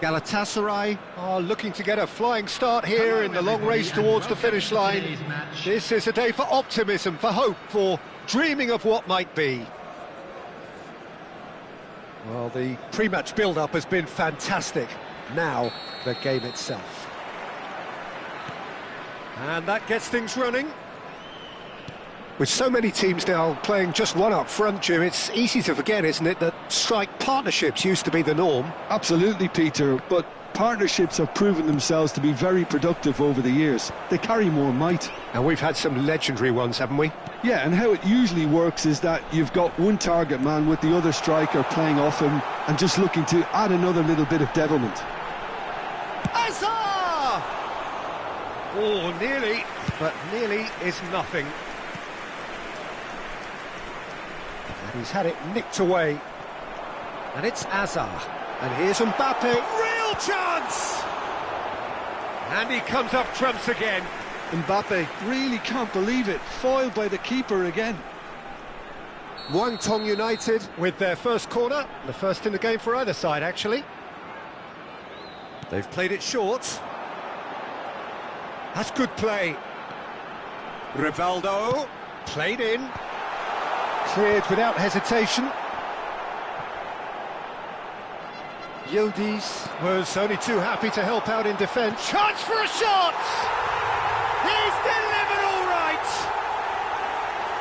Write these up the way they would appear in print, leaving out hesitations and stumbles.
Galatasaray are looking to get a flying start here in the long race towards the finish line. This is a day for optimism, for hope, for dreaming of what might be. Well, the pre-match build-up has been fantastic. Now, the game itself. And that gets things running. With so many teams now playing just one up front, Jim, it's easy to forget, isn't it, that strike partnerships used to be the norm. Absolutely, Peter, but partnerships have proven themselves to be very productive over the years. They carry more might. And we've had some legendary ones, haven't we? Yeah, and how it usually works is that you've got one target man with the other striker playing off him and just looking to add another little bit of devilment. Azar! Oh, nearly, but nearly is nothing. And he's had it nicked away. And it's Azar. And here's Mbappe. Real chance! And he comes up trumps again. Mbappe really can't believe it. Foiled by the keeper again. Muangthong United with their first corner. The first in the game for either side, actually. They've played it short. That's good play. Rivaldo. Played in. Cleared without hesitation. Yildiz was only too happy to help out in defence. Chance for a shot! He's delivered all right!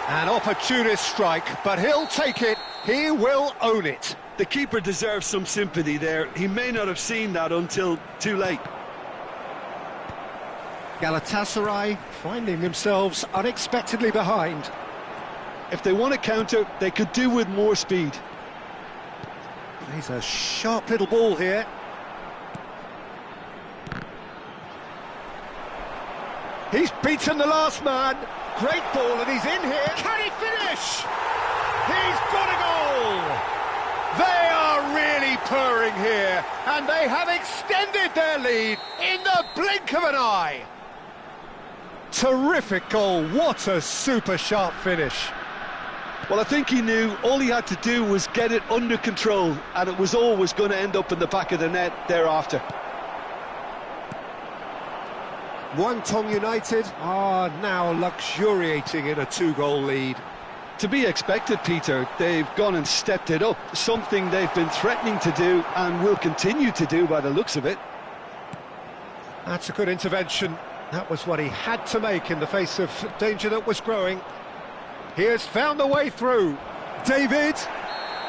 An opportunist strike, but he'll take it. He will own it. The keeper deserves some sympathy there. He may not have seen that until too late. Galatasaray finding themselves unexpectedly behind. If they want to counter, they could do with more speed. He's a sharp little ball here. He's beaten the last man. Great ball, and he's in here. Can he finish? He's got a goal! They are really purring here, and they have extended their lead in the blink of an eye. Terrific goal. What a super sharp finish. Well, I think he knew all he had to do was get it under control, and it was always going to end up in the back of the net thereafter. Muangthong United are now luxuriating in a two-goal lead. To be expected, Peter. They've gone and stepped it up, something they've been threatening to do and will continue to do by the looks of it. That's a good intervention. That was what he had to make in the face of danger that was growing. He has found the way through. David.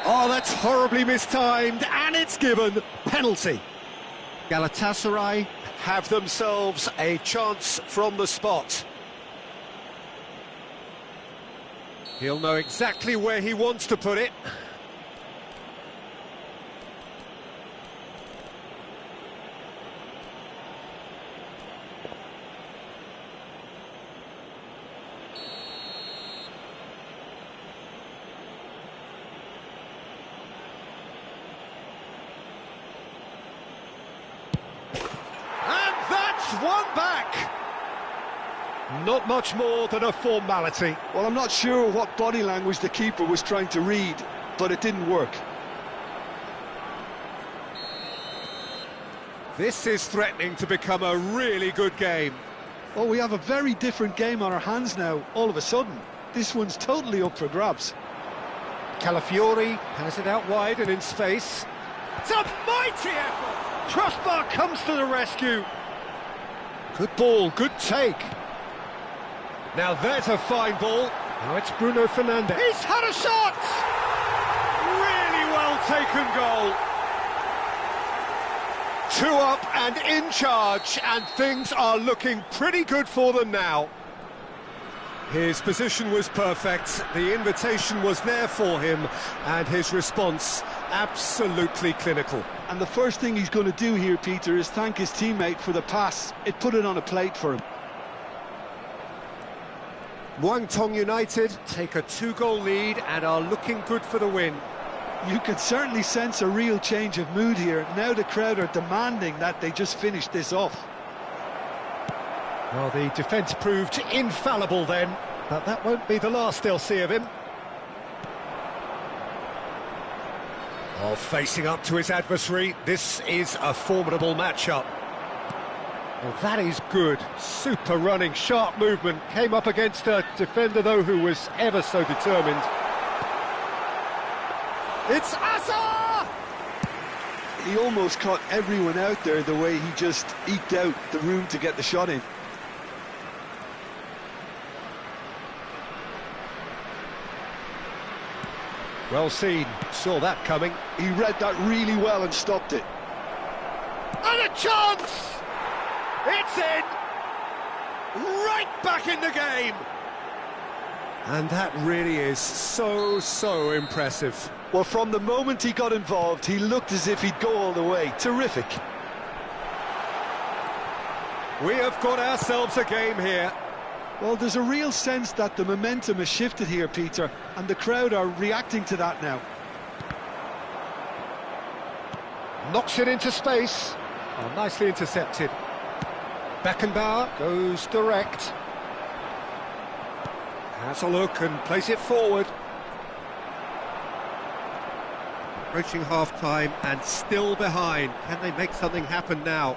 Oh, that's horribly mistimed, and it's given. Penalty. Galatasaray have themselves a chance from the spot. He'll know exactly where he wants to put it. One back. Not much more than a formality. Well, I'm not sure what body language the keeper was trying to read, but it didn't work. This is threatening to become a really good game. Oh, we have a very different game on our hands now, all of a sudden. This one's totally up for grabs. Calafiori has it out wide and in space. It's a mighty effort! Crossbar comes to the rescue. Good ball, good take. Now there's a fine ball. Now it's Bruno Fernandes. He's had a shot! Really well taken goal. 2 up and in charge, and things are looking pretty good for them now. His position was perfect, the invitation was there for him, and his response absolutely clinical. And the first thing he's going to do here, Peter, is thank his teammate for the pass. It put it on a plate for him. Muangthong United take a 2-goal lead and are looking good for the win. You can certainly sense a real change of mood here. Now the crowd are demanding that they just finish this off. Well, the defence proved infallible then, but that won't be the last they'll see of him. Oh, facing up to his adversary, this is a formidable matchup. Well, that is good. Super running, sharp movement. Came up against a defender, though, who was ever so determined. It's Asa! He almost caught everyone out there the way he just eked out the room to get the shot in. Well seen, saw that coming. He read that really well and stopped it. And a chance! It's in! Right back in the game! And that really is so impressive. Well, from the moment he got involved, he looked as if he'd go all the way. Terrific. We have got ourselves a game here. Well, there's a real sense that the momentum has shifted here, Peter, and the crowd are reacting to that now. Knocks it into space. Oh, nicely intercepted. Beckenbauer goes direct. Has a look and plays it forward. Approaching half-time and still behind. Can they make something happen now?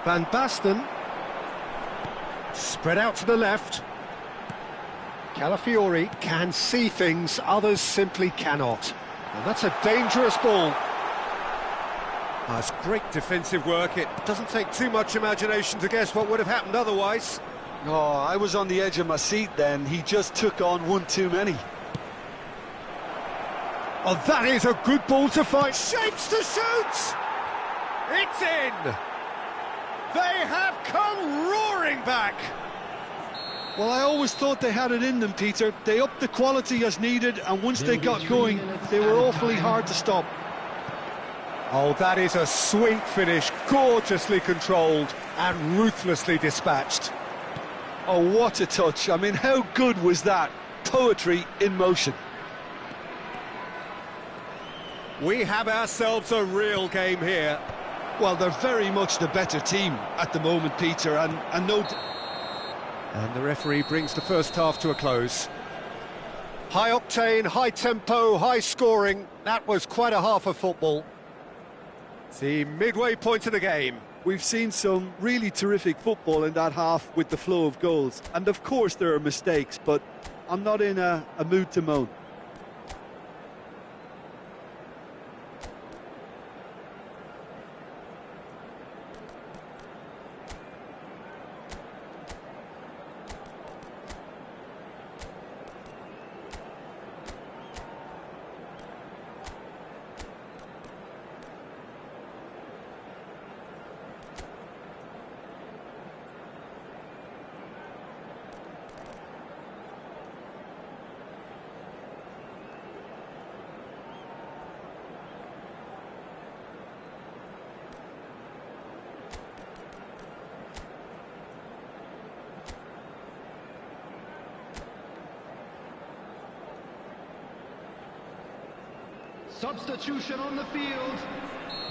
Van Basten. Spread out to the left. Calafiori can see things others simply cannot. And that's a dangerous ball. That's great defensive work. It doesn't take too much imagination to guess what would have happened otherwise. Oh, I was on the edge of my seat then. He just took on one too many. Oh, that is a good ball to fight. Shapes to shoot! It's in! They have come roaring back! Well, I always thought they had it in them, Peter. They upped the quality as needed, and once they got going, they were awfully hard to stop. Oh, that is a sweet finish, gorgeously controlled and ruthlessly dispatched. Oh, what a touch. I mean, how good was that? Poetry in motion. We have ourselves a real game here. Well, they're very much the better team at the moment, Peter, and no... And the referee brings the first half to a close. High octane, high tempo, high scoring. That was quite a half of football. The midway point of the game. We've seen some really terrific football in that half with the flow of goals. And of course there are mistakes, but I'm not in a mood to moan. Substitution on the field,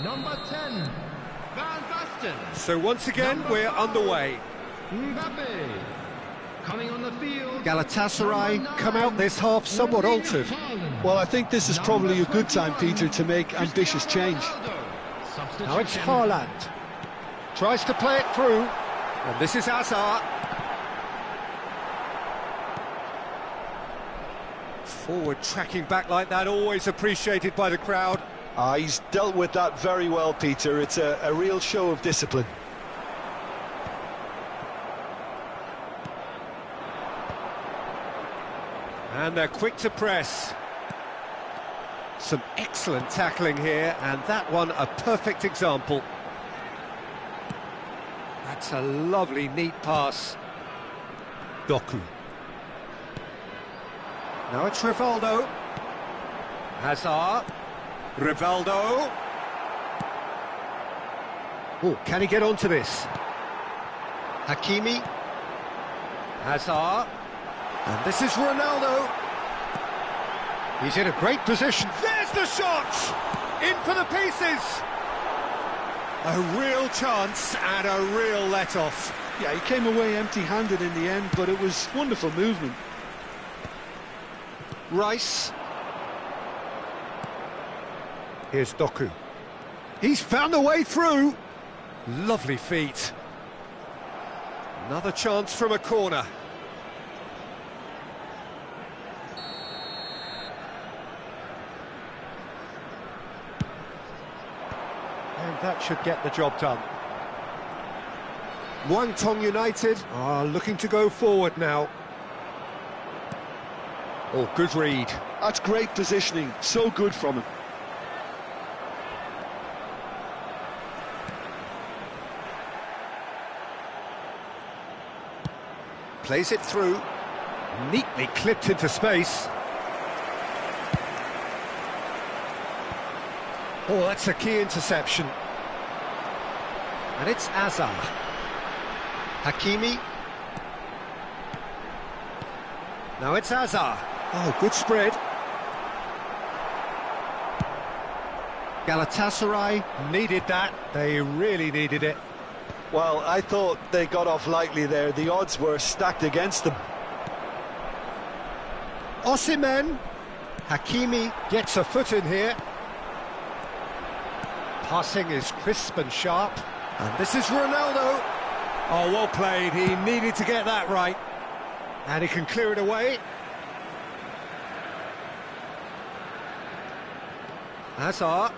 number 10, Van Basten. So once again, we're underway. Mbappe, coming on the field. Galatasaray come out this half somewhat altered. Well, I think this is probably a good time, Peter, to make ambitious change. Now it's Haaland. Tries to play it through. And this is Hazard. Forward tracking back like that, always appreciated by the crowd. He's dealt with that very well, Peter. It's a real show of discipline. And they're quick to press. Some excellent tackling here, and that one a perfect example. That's a lovely, neat pass. Doku. Now it's Rivaldo. Hazard. Rivaldo. Oh, can he get onto this? Hakimi. Hazard. And this is Ronaldo. He's in a great position. There's the shot! In for the pieces! A real chance and a real let-off. Yeah, he came away empty-handed in the end, but it was wonderful movement. Rice. Here's Doku. He's found a way through. Lovely feet. Another chance from a corner. And that should get the job done. Muangthong United are looking to go forward now. Oh, good read. That's great positioning, so good from him. Plays it through. Neatly clipped into space. Oh, that's a key interception. And it's Azar. Hakimi. Now it's Azar. Oh, good spread. Galatasaray needed that. They really needed it. Well, I thought they got off lightly there. The odds were stacked against them. Osimhen. Hakimi gets a foot in here. Passing is crisp and sharp. And this is Ronaldo. Oh, well played. He needed to get that right. And he can clear it away. Hazard.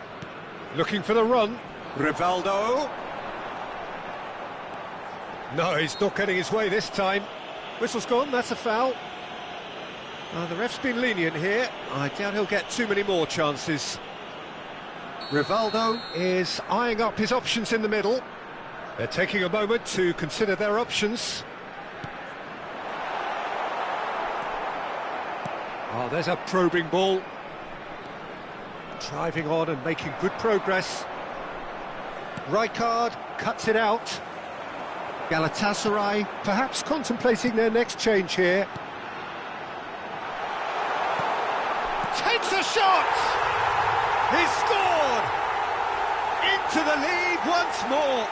Looking for the run. Rivaldo. No, he's not getting his way this time. Whistle's gone, that's a foul. The ref's been lenient here. I doubt he'll get too many more chances. Rivaldo is eyeing up his options in the middle. They're taking a moment to consider their options. Oh, there's a probing ball. Driving on and making good progress. Rijkaard cuts it out. Galatasaray perhaps contemplating their next change here. Takes a shot! He's scored! Into the lead once more.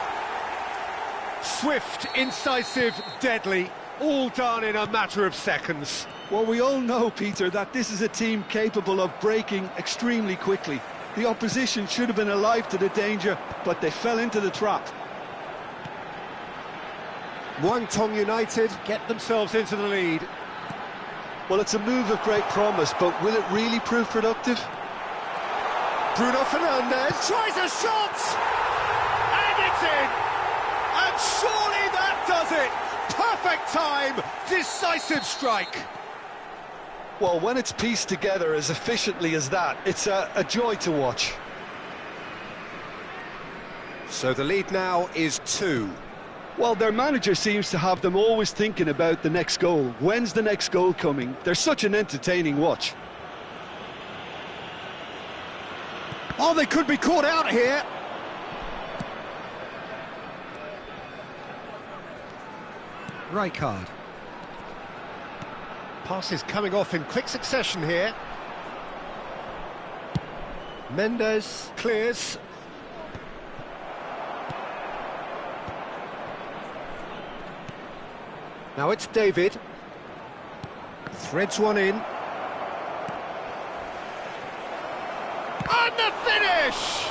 Swift, incisive, deadly, all done in a matter of seconds. Well, we all know, Peter, that this is a team capable of breaking extremely quickly. The opposition should have been alive to the danger, but they fell into the trap. Muangthong United get themselves into the lead. Well, it's a move of great promise, but will it really prove productive? Bruno Fernandes tries a shot! And it's in! And surely that does it! Perfect time! Decisive strike! Well, when it's pieced together as efficiently as that, it's a joy to watch. So the lead now is 2. Well, their manager seems to have them always thinking about the next goal. When's the next goal coming? They're such an entertaining watch. Oh, they could be caught out here. Rijkaard. Passes coming off in quick succession here. Mendes clears. Now it's David. Threads one in. And the finish!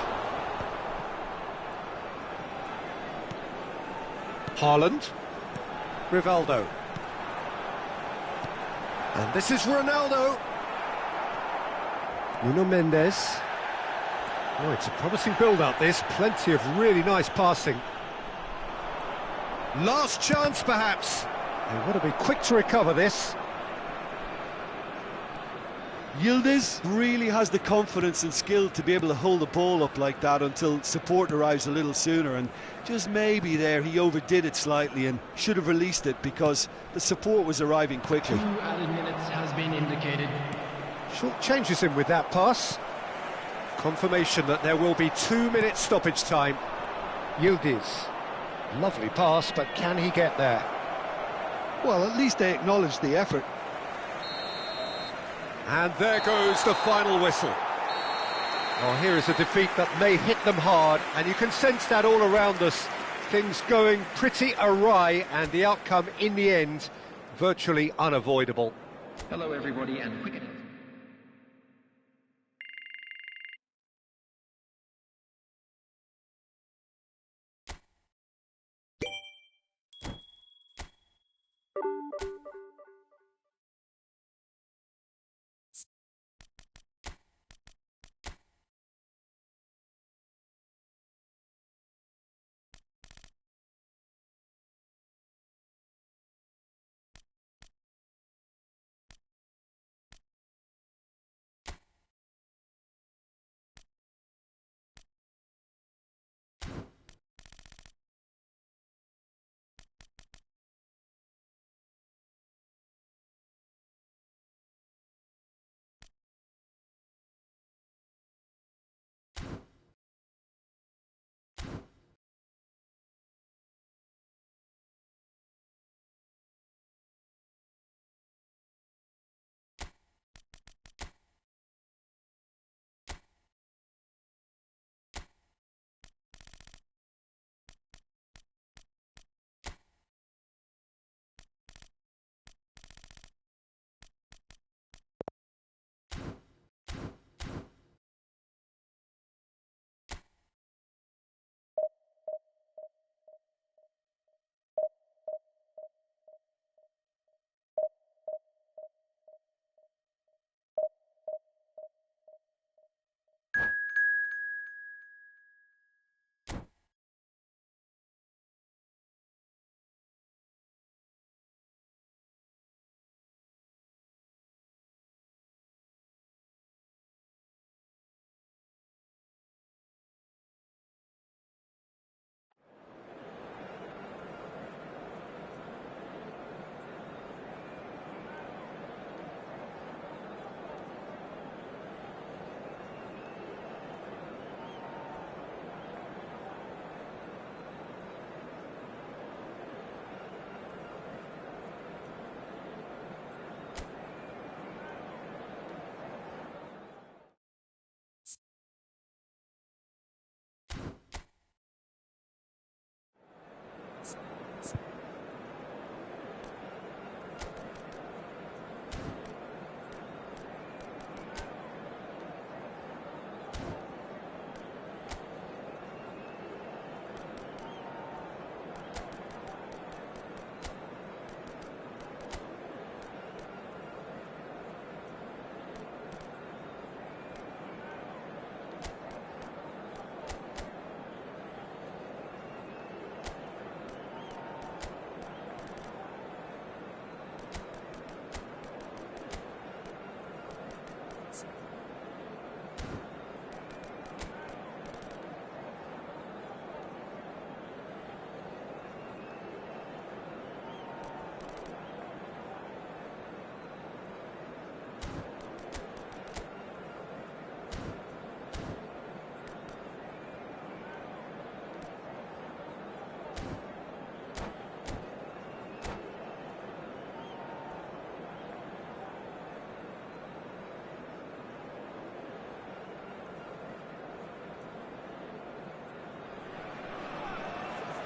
Haaland. Rivaldo. And this is Ronaldo. Nuno Mendes. Oh, it's a promising build-up, this. Plenty of really nice passing. Last chance, perhaps. They want to be quick to recover this. Yildiz really has the confidence and skill to be able to hold the ball up like that until support arrives a little sooner, and just maybe there he overdid it slightly and should have released it because the support was arriving quickly. 2 added minutes has been indicated. Short changes in with that pass. Confirmation that there will be 2 minutes stoppage time. Yildiz. Lovely pass, but can he get there? Well, at least they acknowledged the effort. And there goes the final whistle. Oh, here is a defeat that may hit them hard, and you can sense that all around us. Things going pretty awry, and the outcome in the end virtually unavoidable. Hello everybody, and quick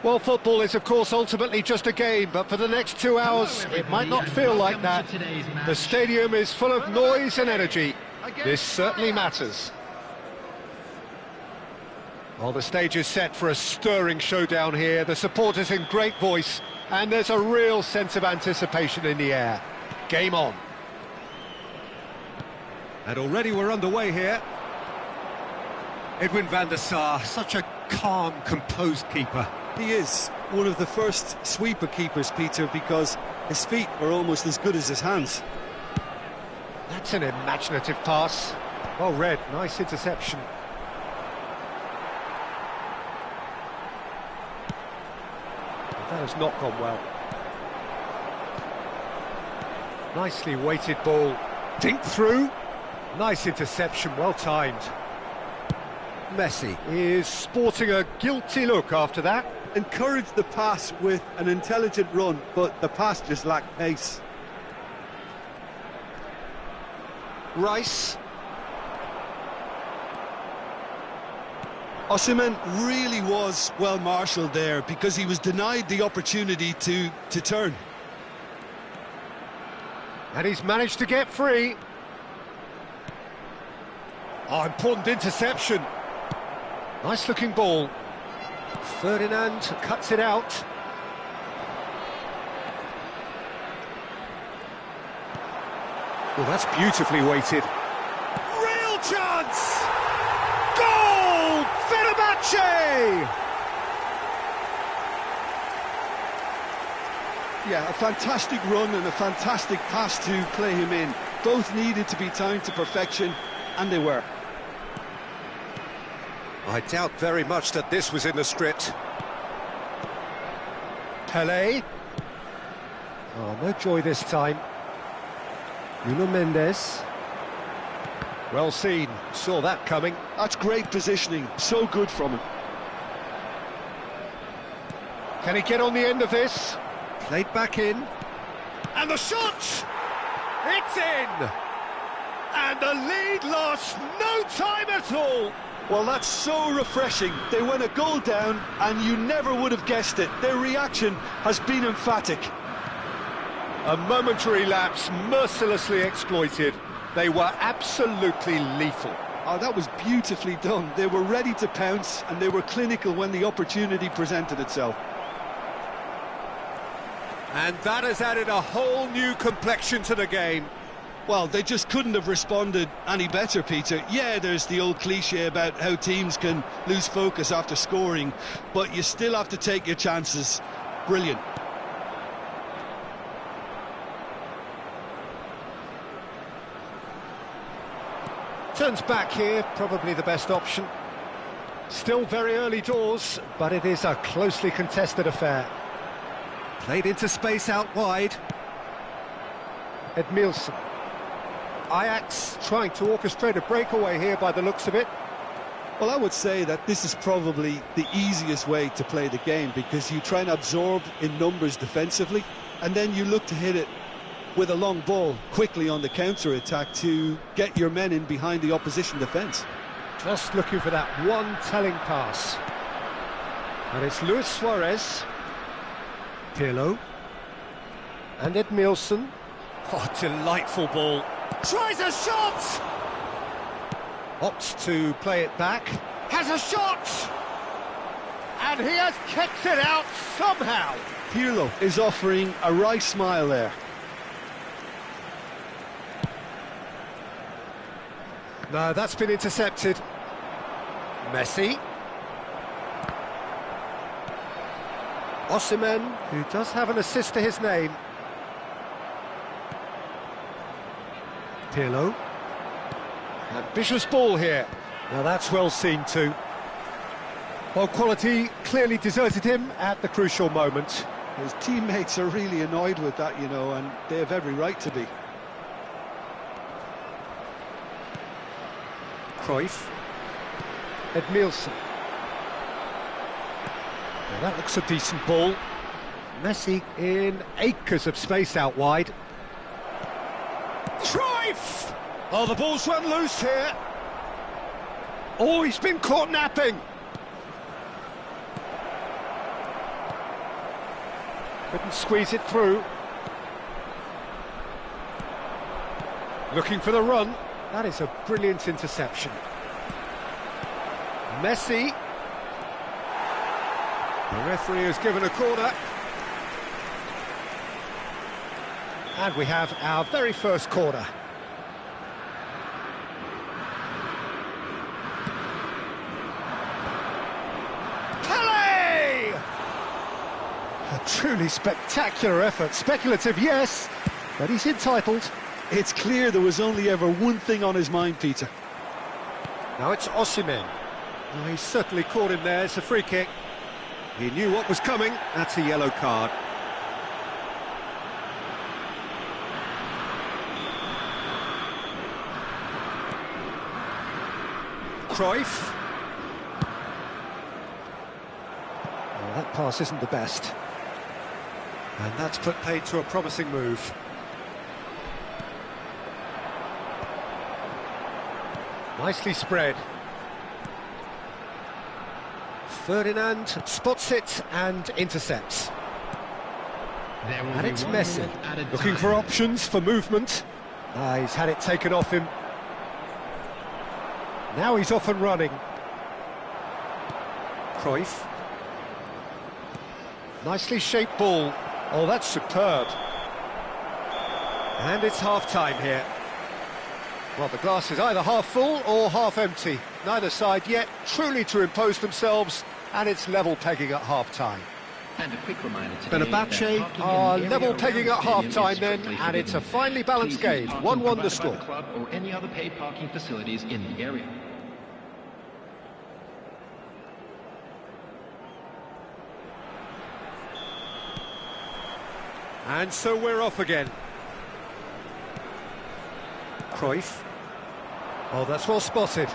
Well, football is, of course, ultimately just a game, but for the next 2 hours, it might not feel like that. The stadium is full of noise and energy. This certainly matters. Well, the stage is set for a stirring showdown here. The supporters in great voice, and there's a real sense of anticipation in the air. Game on. And already we're underway here. Edwin van der Sar, such a calm, composed keeper. He is one of the first sweeper keepers, Peter, because his feet are almost as good as his hands. That's an imaginative pass. Well read, nice interception. That has not gone well. Nicely weighted ball. Dink through. Nice interception, well timed. Messi is sporting a guilty look after that. Encouraged the pass with an intelligent run, but the pass just lacked pace. Rice. Osimhen really was well marshalled there because he was denied the opportunity to turn. And he's managed to get free. Oh, important interception. Nice looking ball. Ferdinand cuts it out. Well, that's beautifully weighted. Real chance! Goal! Fenerbahce! Yeah, a fantastic run and a fantastic pass to play him in. Both needed to be timed to perfection, and they were. I doubt very much that this was in the script. Pelé. Oh, no joy this time. Nuno Mendes. Well seen, saw that coming. That's great positioning, so good from him. Can he get on the end of this? Played back in. And the shot! It's in! And the lead lost no time at all! Well, that's so refreshing. They went a goal down, and you never would have guessed it. Their reaction has been emphatic. A momentary lapse mercilessly exploited. They were absolutely lethal. Oh, that was beautifully done. They were ready to pounce, and they were clinical when the opportunity presented itself. And that has added a whole new complexion to the game. Well, they just couldn't have responded any better, Peter. Yeah, there's the old cliche about how teams can lose focus after scoring, but you still have to take your chances. Brilliant. Turns back here, probably the best option. Still very early doors, but it is a closely contested affair. Played into space out wide. Edmilson. Ajax trying to orchestrate a breakaway here by the looks of it. Well, I would say that this is probably the easiest way to play the game because you try and absorb in numbers defensively and then you look to hit it with a long ball quickly on the counter-attack to get your men in behind the opposition defence. Just looking for that one telling pass. And it's Luis Suarez. Pirlo. And Edmilson. Oh, delightful ball. Tries a shot! Opts to play it back. Has a shot! And he has kept it out somehow. Pirlo is offering a wry smile there. No, that's been intercepted. Messi. Osimhen, who does have an assist to his name. Pirlo. Ambitious ball here. Now that's well seen too. Well, quality clearly deserted him at the crucial moment. His teammates are really annoyed with that, you know, and they have every right to be. Cruyff. Edmilson. Now that looks a decent ball. Messi in acres of space out wide. Cruyff! Oh, the ball's run loose here. Oh, he's been caught napping. Couldn't squeeze it through. Looking for the run. That is a brilliant interception. Messi. The referee has given a corner. And we have our very first corner. Pele! A truly spectacular effort. Speculative, yes, but he's entitled. It's clear there was only ever one thing on his mind, Peter. Now it's Osimhen. Oh, he's certainly caught him there. It's a free kick. He knew what was coming. That's a yellow card. Cruyff. Well, that pass isn't the best. And that's put paid to a promising move. Nicely spread. Ferdinand spots it and intercepts. And it's Messi, looking for options for movement. He's had it taken off him. Now he's off and running. Cruyff. Nicely shaped ball. Oh, that's superb. And it's half-time here. Well, the glass is either half full or half empty. Neither side yet truly to impose themselves, and it's level pegging at half-time. And a quick reminder today, Fenerbahce are level pegging at half-time then, and it's a finely balanced game. 1-1 the score. Club or any other paid parking facilities in the area. And so we're off again. Cruyff. Oh, that's well spotted.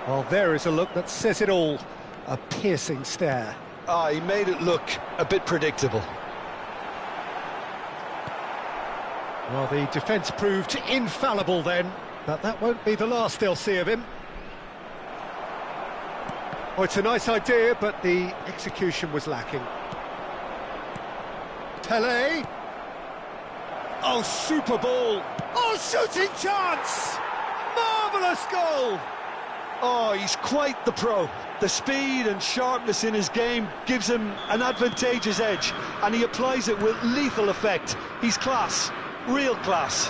Well, there is a look that says it all. A piercing stare. He made it look a bit predictable. Well, the defence proved infallible then, but that won't be the last they'll see of him. Oh, it's a nice idea, but the execution was lacking. Pele. Oh, super ball. Oh, shooting chance! Marvellous goal! Oh, he's quite the pro. The speed and sharpness in his game gives him an advantageous edge, and he applies it with lethal effect. He's class, real class.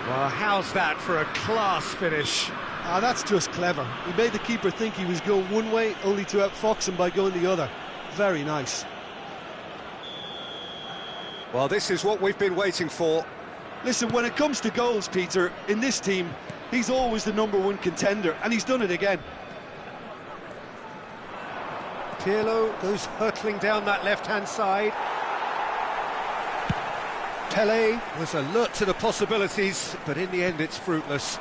Well, how's that for a class finish? That's just clever. He made the keeper think he was going one way, only to outfox him by going the other. Very nice. Well, this is what we've been waiting for. Listen, when it comes to goals, Peter, in this team, he's always the #1 contender, and he's done it again. Pirlo goes hurtling down that left-hand side. Pele was alert to the possibilities, but in the end it's fruitless.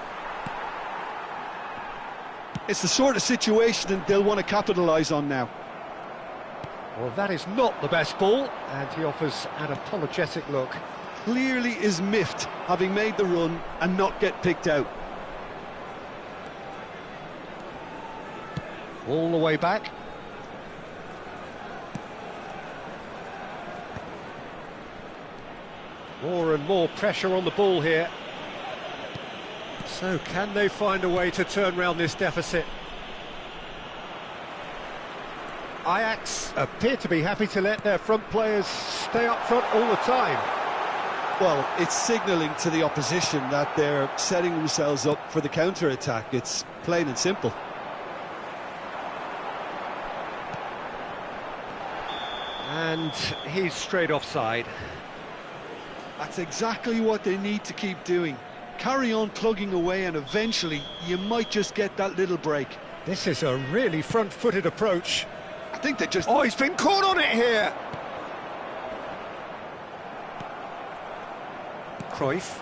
It's the sort of situation they'll want to capitalise on now. Well, that is not the best ball, and he offers an apologetic look. Clearly is miffed, having made the run and not get picked out. All the way back. More and more pressure on the ball here. So can they find a way to turn round this deficit? Ajax appear to be happy to let their front players stay up front all the time. Well, it's signalling to the opposition that they're setting themselves up for the counter-attack. It's plain and simple. And he's straight offside. That's exactly what they need to keep doing. Carry on plugging away, and eventually you might just get that little break. This is a really front-footed approach. I think they just... Oh, he's been caught on it here! Cruyff.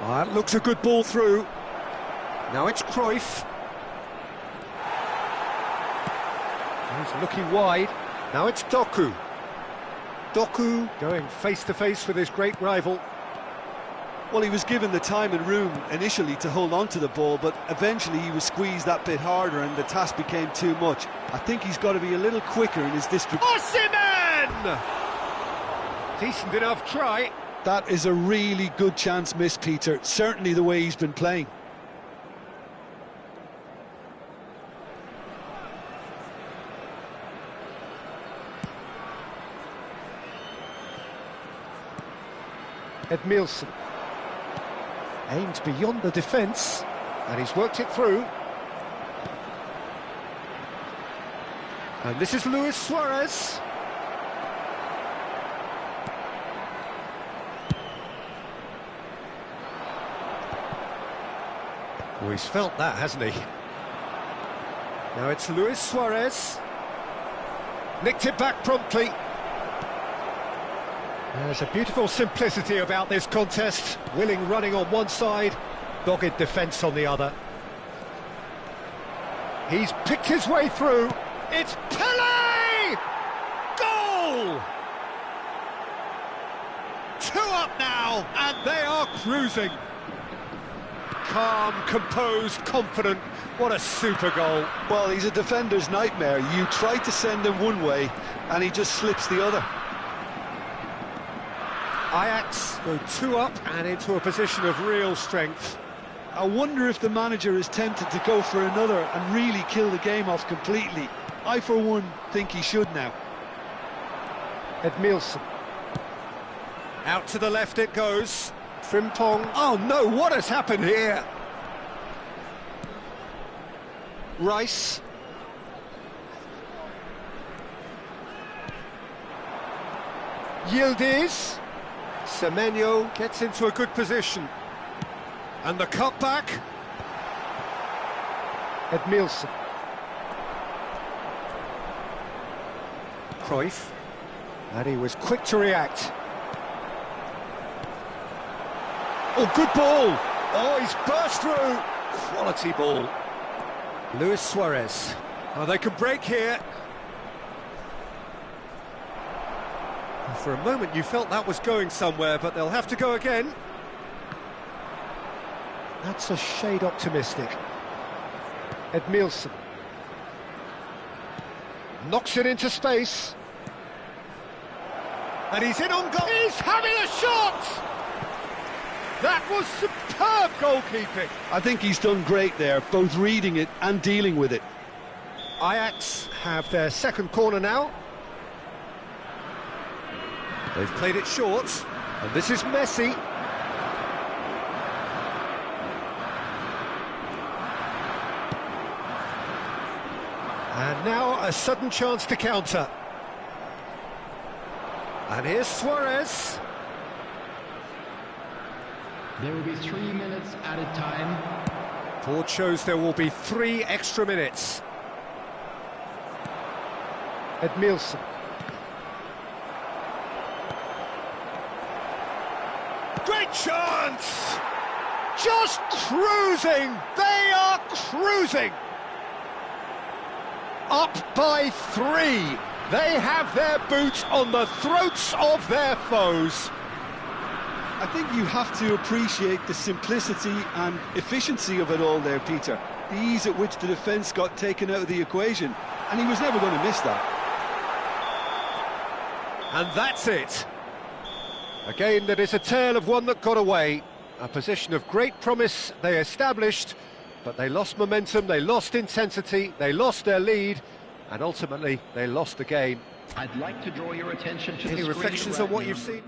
Oh, that looks a good ball through. Now it's Cruyff. He's looking wide. Now it's Doku. Doku going face-to-face with his great rival. Well, he was given the time and room initially to hold on to the ball, but eventually he was squeezed that bit harder and the task became too much. I think he's got to be a little quicker in his distribution. Osimhen! again! Decent enough try. That is a really good chance missed, Peter. Certainly the way he's been playing. Edmilson aimed beyond the defence, and he's worked it through. And this is Luis Suarez. Oh, he's felt that, hasn't he? Now it's Luis Suarez. Nicked it back promptly. There's a beautiful simplicity about this contest. Willing running on one side, dogged defence on the other. He's picked his way through. It's Pele! Goal! 2 up now, and they are cruising. Calm, composed, confident. What a super goal. Well, he's a defender's nightmare. You try to send him one way, and he just slips the other. Ajax go 2 up and into a position of real strength. I wonder if the manager is tempted to go for another and really kill the game off completely. I, for one, think he should now. Edmilson. Out to the left it goes. Frimpong. Oh no, what has happened here? Rice. Yildiz. Semenyo gets into a good position. And the cutback. Edmilson. Cruyff. And he was quick to react. Oh, good ball! Oh, he's burst through! Quality ball. Luis Suarez. Oh, they can break here. For a moment you felt that was going somewhere, but they'll have to go again. That's a shade optimistic. Edmilson. Knocks it into space. And he's in on goal. He's having a shot! That was superb goalkeeping. I think he's done great there, both reading it and dealing with it. Ajax have their second corner now. They've played it short, and this is Messi. And now a sudden chance to counter. And here's Suarez. There will be 3 minutes added time. Board shows there will be 3 extra minutes. Edmilson. Great chance! Just cruising! They are cruising! Up by 3. They have their boots on the throats of their foes. I think you have to appreciate the simplicity and efficiency of it all there, Peter. The ease at which the defence got taken out of the equation, and he was never going to miss that. And that's it. A game that is a tale of one that got away. A position of great promise they established, but they lost momentum, they lost intensity, they lost their lead, and ultimately they lost the game. I'd like to draw your attention to Any the reflections screen on what right you've now. seen?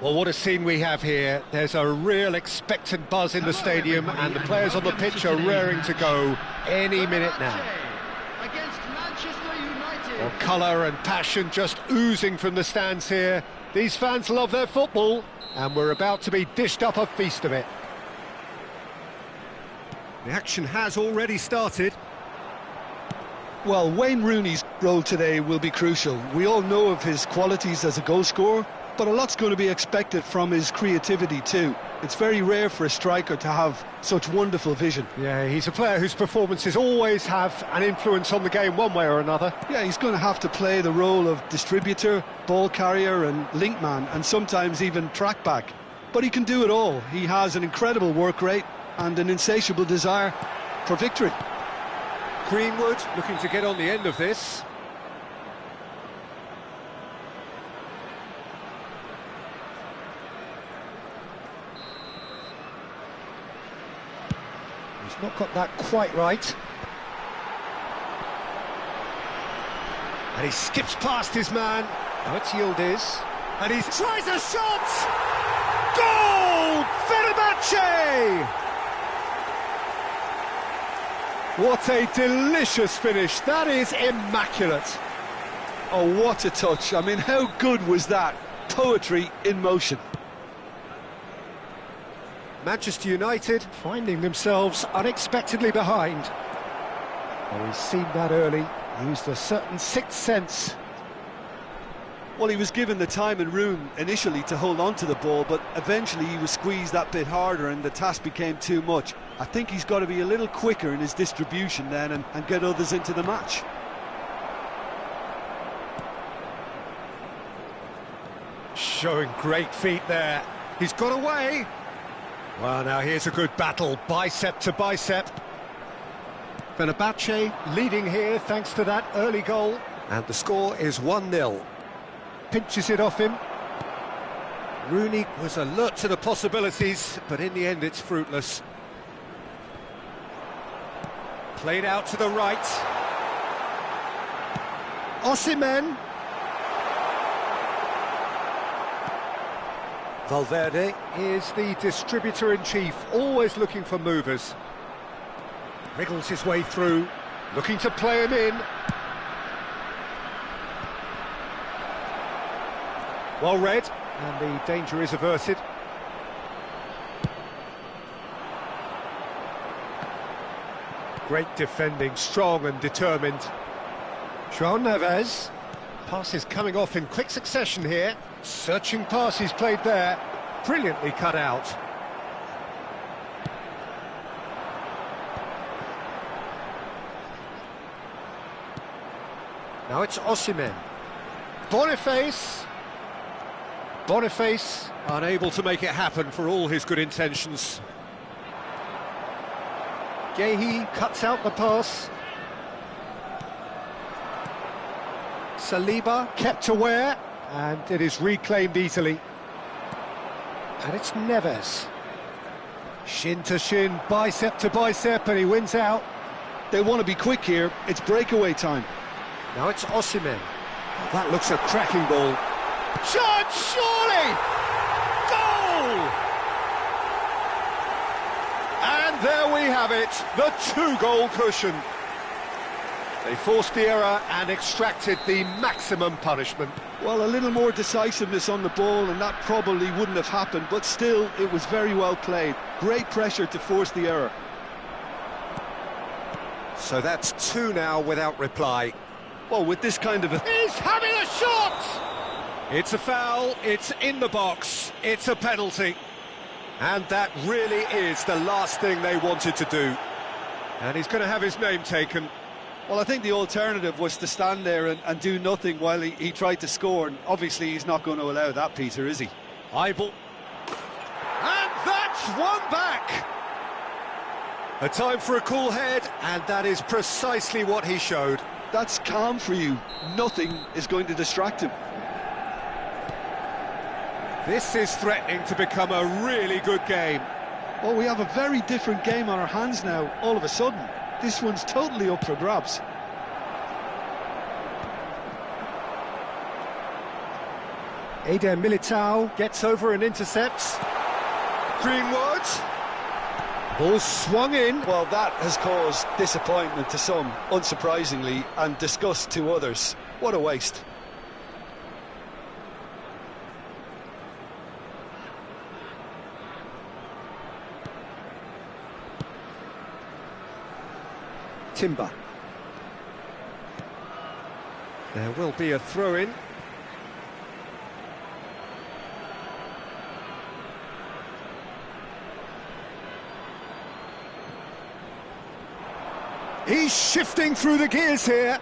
Well, what a scene we have here. There's a real expectant buzz in the stadium, and the players on the pitch are raring to go any minute now. Against Manchester United. Well, colour and passion just oozing from the stands here. These fans love their football, and we're about to be dished up a feast of it. The action has already started. Well, Wayne Rooney's role today will be crucial. We all know of his qualities as a goal scorer, but a lot's going to be expected from his creativity too. It's very rare for a striker to have such wonderful vision. Yeah, he's a player whose performances always have an influence on the game one way or another. Yeah, he's going to have to play the role of distributor, ball carrier and link man, and sometimes even track back. But he can do it all. He has an incredible work rate and an insatiable desire for victory. Greenwood looking to get on the end of this. He's not got that quite right. And he skips past his man. Now it's Yildiz. And he tries a shot! Goal! Fenerbahce! What a delicious finish. That is immaculate. Oh, what a touch. I mean, how good was that? Poetry in motion. Manchester United finding themselves unexpectedly behind. Oh, he's seen that early, used a certain sixth sense. Well, he was given the time and room initially to hold on to the ball, but eventually he was squeezed that bit harder and the task became too much. I think he's got to be a little quicker in his distribution then and get others into the match. Showing great feet there. He's got away. Well, now here's a good battle, bicep to bicep. Fenerbahce leading here thanks to that early goal. And the score is 1-0. Pinches it off him. Rooney was alert to the possibilities, but in the end it's fruitless. Played out to the right. Osimhen. Valverde is the distributor-in-chief, always looking for movers. Wriggles his way through, looking to play him in. Well read, and the danger is averted. Great defending, strong and determined. João Neves. Passes coming off in quick succession here. Searching pass he's played there. Brilliantly cut out. Now it's Osimhen. Boniface. Boniface unable to make it happen for all his good intentions. Guehi cuts out the pass. Saliba kept aware, and it is reclaimed easily. And it's Neves. Shin to shin, bicep to bicep, and he wins out. They want to be quick here. It's breakaway time. Now it's Osimhen. Oh, that looks a cracking ball. Shot, surely! Goal! And there we have it, the two-goal cushion. They forced the error and extracted the maximum punishment. Well, a little more decisiveness on the ball and that probably wouldn't have happened, but still, it was very well played. Great pressure to force the error. So that's two now without reply. Well, with this kind of a... He's having a shot! It's a foul, it's in the box, it's a penalty. And that really is the last thing they wanted to do. And he's going to have his name taken. Well, I think the alternative was to stand there and do nothing while he tried to score, and obviously he's not going to allow that, Peter, is he? Eibel. And that's one back! A time for a cool head, and that is precisely what he showed. That's calm for you. Nothing is going to distract him. This is threatening to become a really good game. Well, we have a very different game on our hands now, all of a sudden. This one's totally up for grabs. Eder Militao gets over and intercepts. Greenwood. Ball swung in. Well, that has caused disappointment to some, unsurprisingly, and disgust to others. What a waste. Timber. There will be a throw-in. He's shifting through the gears here.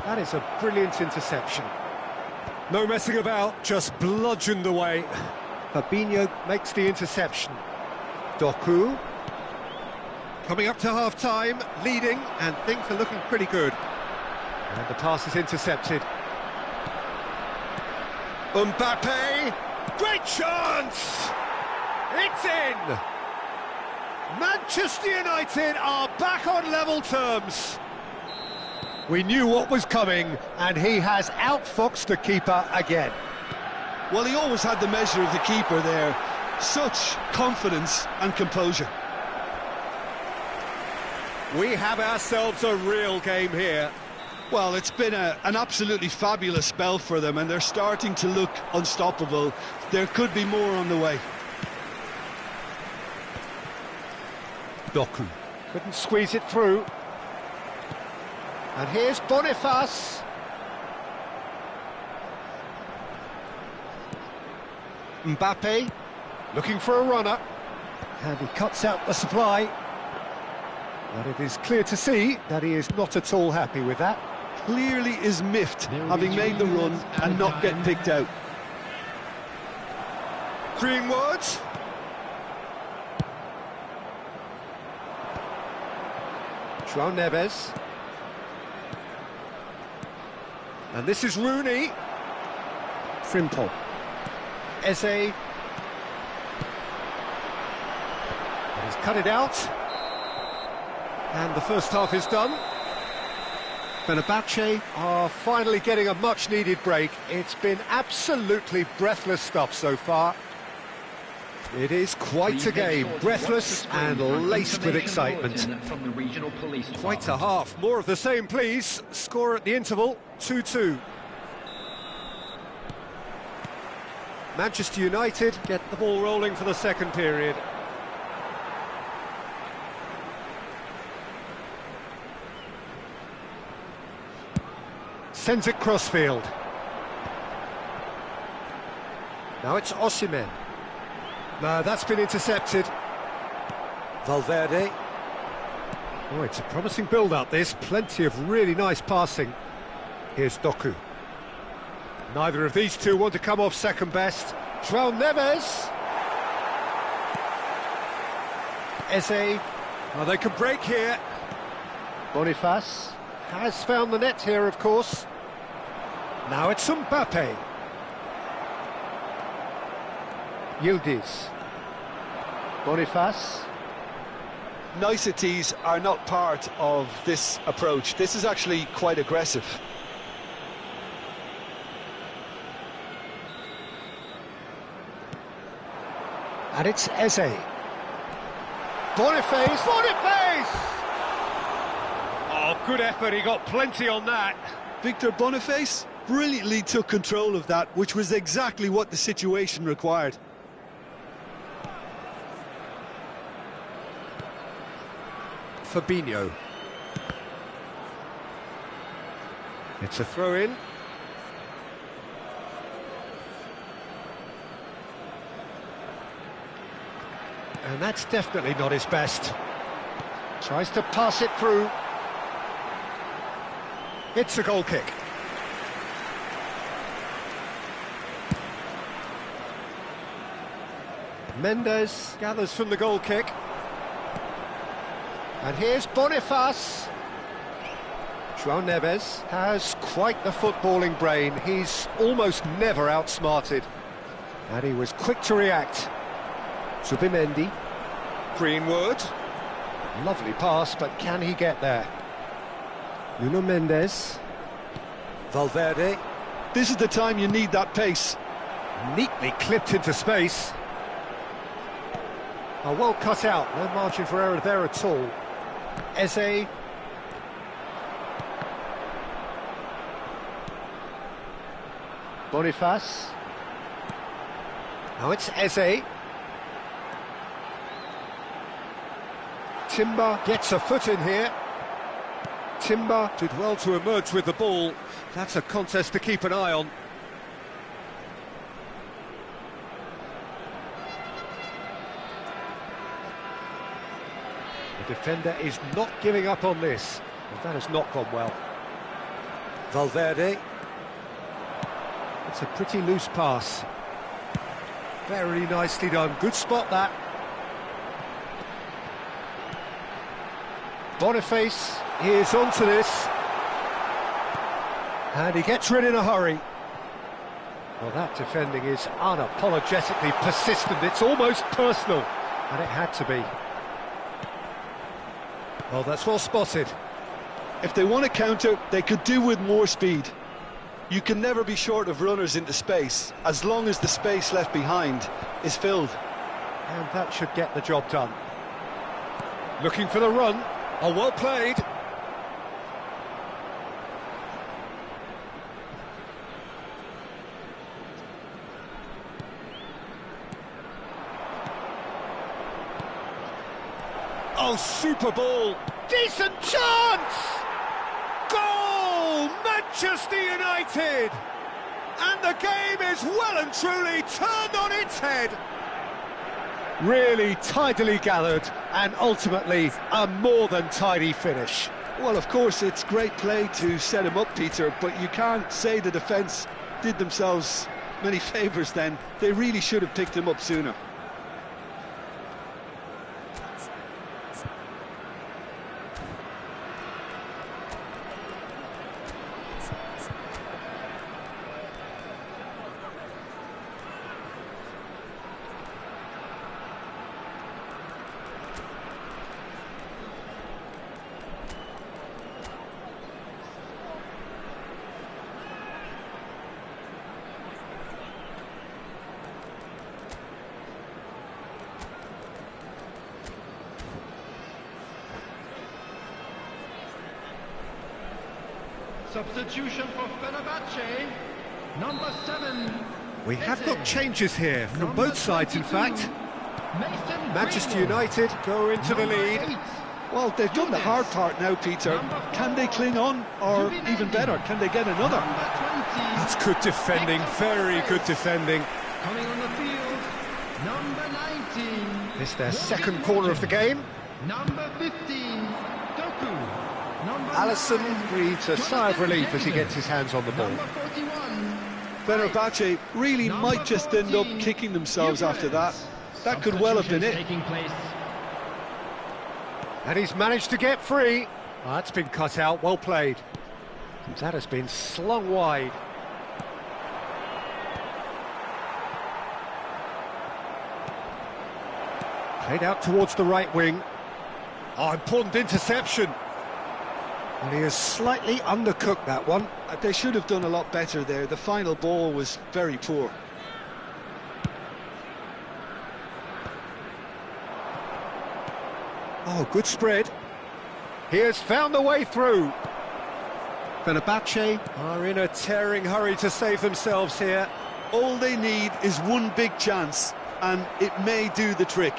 That is a brilliant interception. No messing about, just bludgeoned away. Fabinho makes the interception. Doku. Coming up to half-time, leading, and things are looking pretty good. And the pass is intercepted. Mbappe! Great chance! It's in! Manchester United are back on level terms. We knew what was coming, and he has outfoxed the keeper again. Well, he always had the measure of the keeper there. Such confidence and composure. We have ourselves a real game here. Well, it's been an absolutely fabulous spell for them, and they're starting to look unstoppable. There could be more on the way. Doku couldn't squeeze it through. And here's Boniface. Mbappe looking for a runner. And he cuts out the supply. But it is clear to see that he is not at all happy with that. Clearly is miffed, having made the run and not getting picked out. Greenwood. João Neves. And this is Rooney. Frimpong. Eze. And he's cut it out. And the first half is done. Fenerbahce are finally getting a much-needed break. It's been absolutely breathless stuff so far. It is quite a game, breathless and laced with excitement. Quite a half, more of the same please. Score at the interval, 2-2. Manchester United get the ball rolling for the second period. Sends it crossfield. Now it's Osimhen. No, that's been intercepted. Valverde. Oh, it's a promising build-up, this. Plenty of really nice passing. Here's Doku. Neither of these two want to come off second best. João Neves. Eze. Oh, they can break here. Boniface has found the net here, of course. Now it's Mbappe. Yildiz. Boniface. Niceties are not part of this approach. This is actually quite aggressive. And it's Eze. Boniface! Boniface! Oh, good effort, he got plenty on that. Victor Boniface brilliantly took control of that, which was exactly what the situation required. Fabinho. It's a throw-in. And that's definitely not his best. Tries to pass it through. It's a goal kick. Mendes gathers from the goal kick. And here's Boniface. João Neves has quite the footballing brain. He's almost never outsmarted. And he was quick to react. Zubimendi. Greenwood. Lovely pass, but can he get there? Nuno Mendes. Valverde. This is the time you need that pace. Neatly clipped into space. Oh, well cut out, no margin for error there at all. Eze. Boniface. Now it's Eze. Timber gets a foot in here. Timber did well to emerge with the ball. That's a contest to keep an eye on. The defender is not giving up on this. Well, that has not gone well. Valverde. It's a pretty loose pass. Very nicely done. Good spot, that. Boniface is onto this. And he gets rid in a hurry. Well, that defending is unapologetically persistent. It's almost personal. And it had to be. Well, that's well spotted. If they want to counter, they could do with more speed. You can never be short of runners into space, as long as the space left behind is filled. And that should get the job done. Looking for the run. Oh, well played. Oh, super ball. Decent chance! Goal! Manchester United! And the game is well and truly turned on its head. Really tidily gathered and ultimately a more than tidy finish. Well, of course, it's great play to set him up, Peter, but you can't say the defence did themselves many favours then. They really should have picked him up sooner. Substitution for Fenerbahce, number 7. We have got changes here from both sides, in fact. Manchester United go into the lead. Well, they've done the hard part now, Peter. Can they cling on, or even better, can they get another? That's good defending, very good defending. Coming on the field, number 19. It's their second corner of the game. Number 15, Doku. Alisson breathes a sigh of relief as he gets his hands on the ball. Fenerbahce really might just end up kicking themselves after that. That could well have been it. And he's managed to get free. Oh, that's been cut out, well played. That has been slung wide. Played out towards the right wing. Oh, important interception. And he has slightly undercooked that one. They should have done a lot better there. The final ball was very poor. Oh, good spread. He has found the way through. Fenerbahce are in a tearing hurry to save themselves here. All they need is one big chance, and it may do the trick.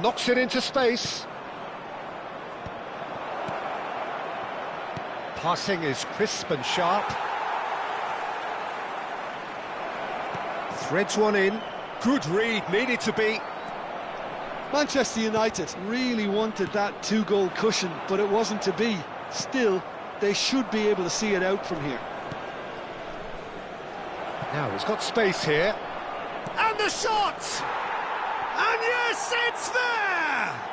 Knocks it into space. Passing is crisp and sharp. Threads one in. Good read, needed to be. Manchester United really wanted that two-goal cushion, but it wasn't to be. Still, they should be able to see it out from here. Now he's got space here. And the shot! And yes, it's there!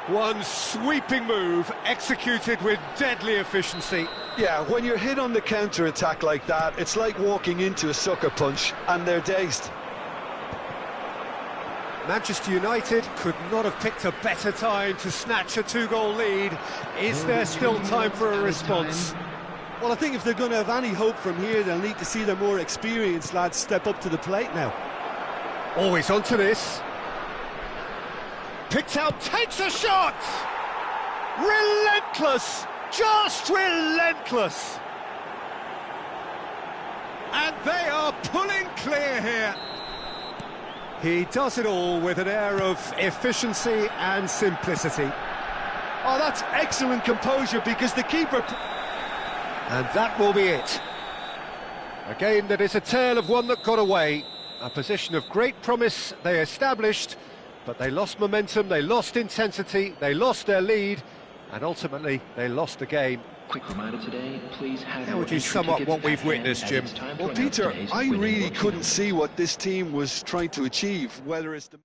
One sweeping move, executed with deadly efficiency. Yeah, when you're hit on the counter-attack like that, it's like walking into a sucker punch, and they're dazed. Manchester United could not have picked a better time to snatch a two-goal lead. Is there still time for a response? Well, I think if they're going to have any hope from here, they'll need to see their more experienced lads step up to the plate now. Always onto this. Picked out, takes a shot! Relentless! Just relentless! And they are pulling clear here. He does it all with an air of efficiency and simplicity. Oh, that's excellent composure, because the keeper... And that will be it. A game that is a tale of one that got away. A position of great promise they established, but they lost momentum, they lost intensity, they lost their lead, and ultimately they lost the game. Quick reminder today, please have How would you sum up what we've witnessed, Jim? Well, Peter, I really couldn't see what this team was trying to achieve, whether it's the...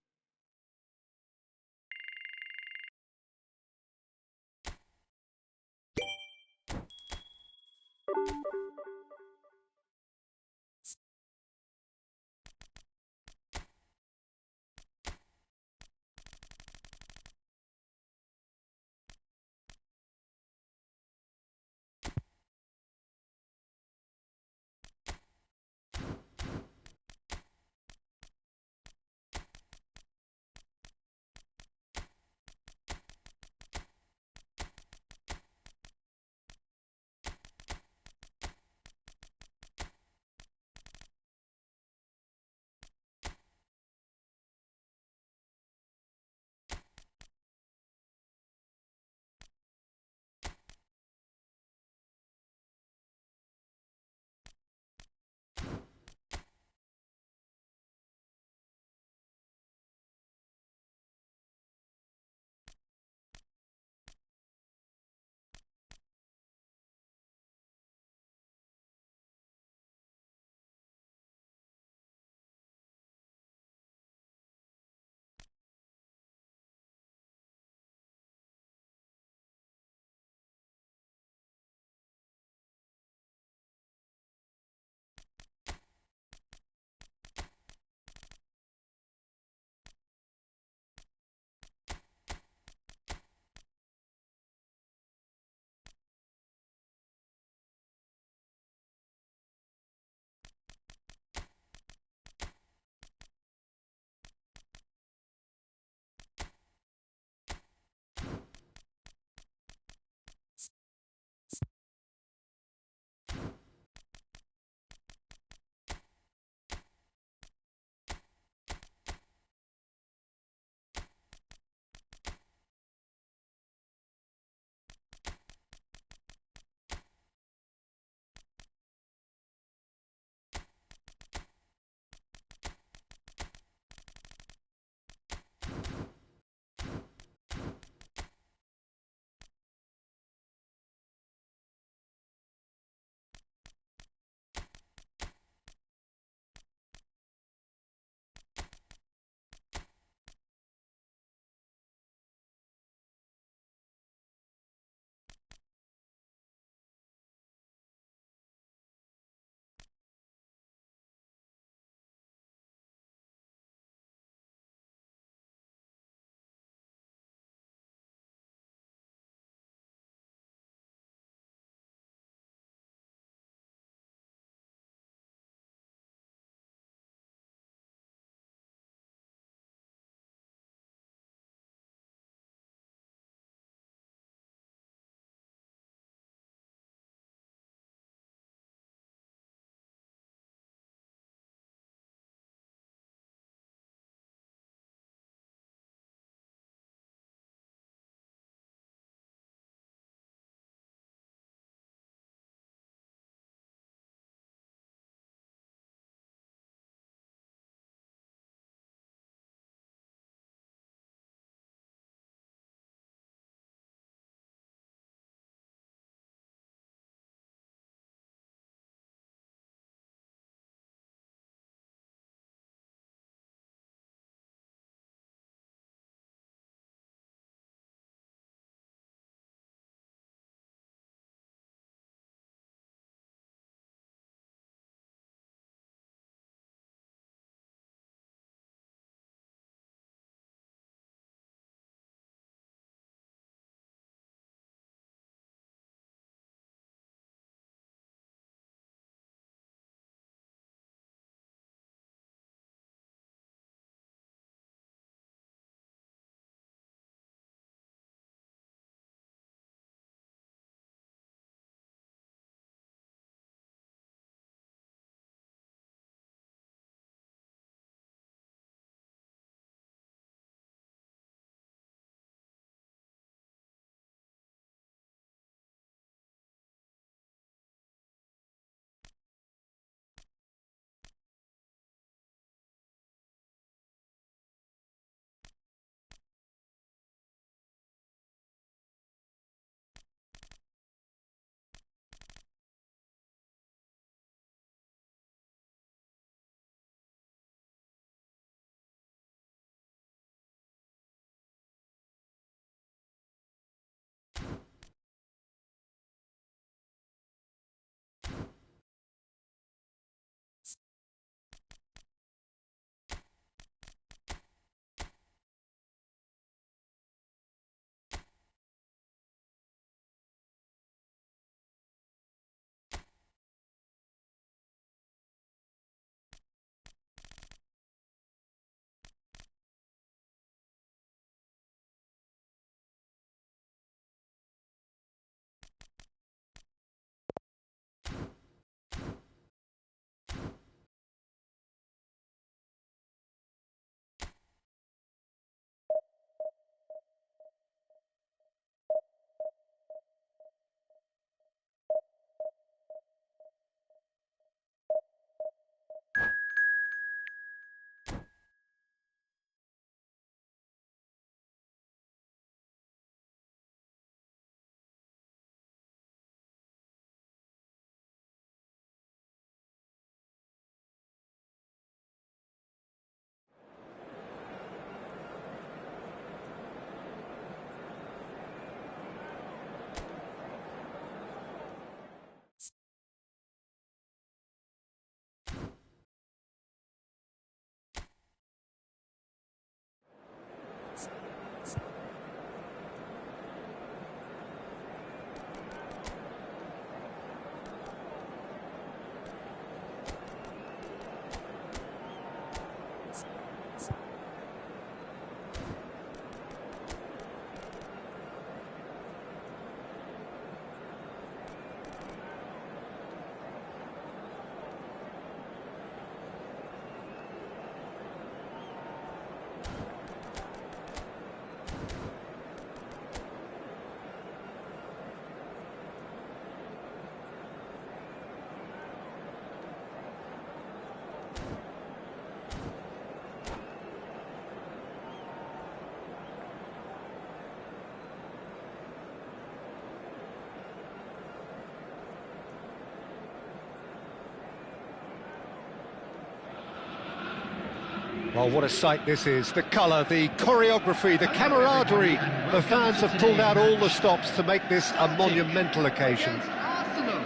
Well, what a sight this is. The colour, the choreography, the camaraderie. The fans have pulled out all the stops to make this a monumental occasion. Against Arsenal.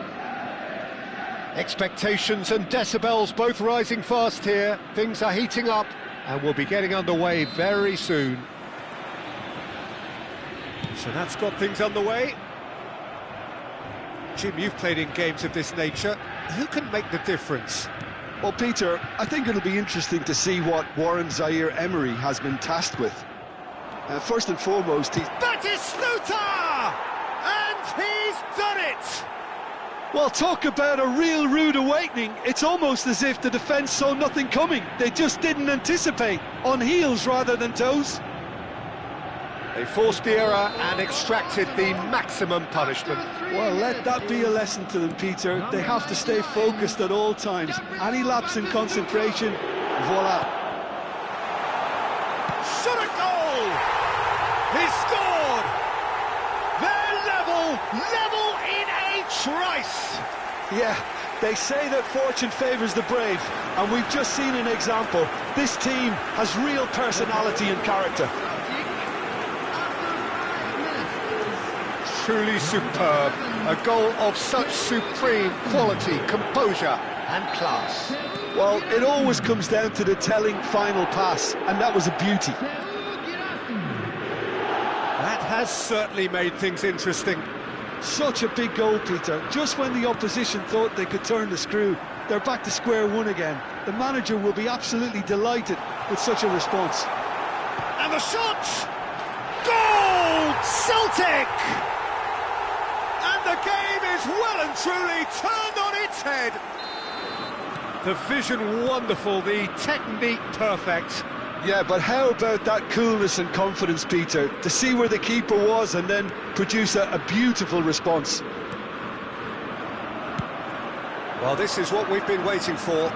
Expectations and decibels both rising fast here. Things are heating up and we'll be getting underway very soon. So that's got things underway. Jim, you've played in games of this nature. Who can make the difference? Well, Peter, I think it'll be interesting to see what Warren Zaire-Emery has been tasked with. First and foremost, Batistuta! And he's done it! well, talk about a real rude awakening. It's almost as if the defence saw nothing coming. They just didn't anticipate, on heels rather than toes. They forced the error and extracted the maximum punishment. Well, let that be a lesson to them, Peter. They have to stay focused at all times. Any lapse in concentration, voila. Shot a goal! He scored! They're level in a trice! Yeah, they say that fortune favours the brave, and we've just seen an example. This team has real personality and character. Truly superb. A goal of such supreme quality, composure and class. Well, it always comes down to the telling final pass, and that was a beauty. That has certainly made things interesting. Such a big goal, Peter. Just when the opposition thought they could turn the screw, they're back to square one again. The manager will be absolutely delighted with such a response. And the shot! Goal! Celtic! And the game is well and truly turned on its head. The vision wonderful, the technique perfect. Yeah, but how about that coolness and confidence, Peter, to see where the keeper was and then produce a beautiful response? Well, this is what we've been waiting for.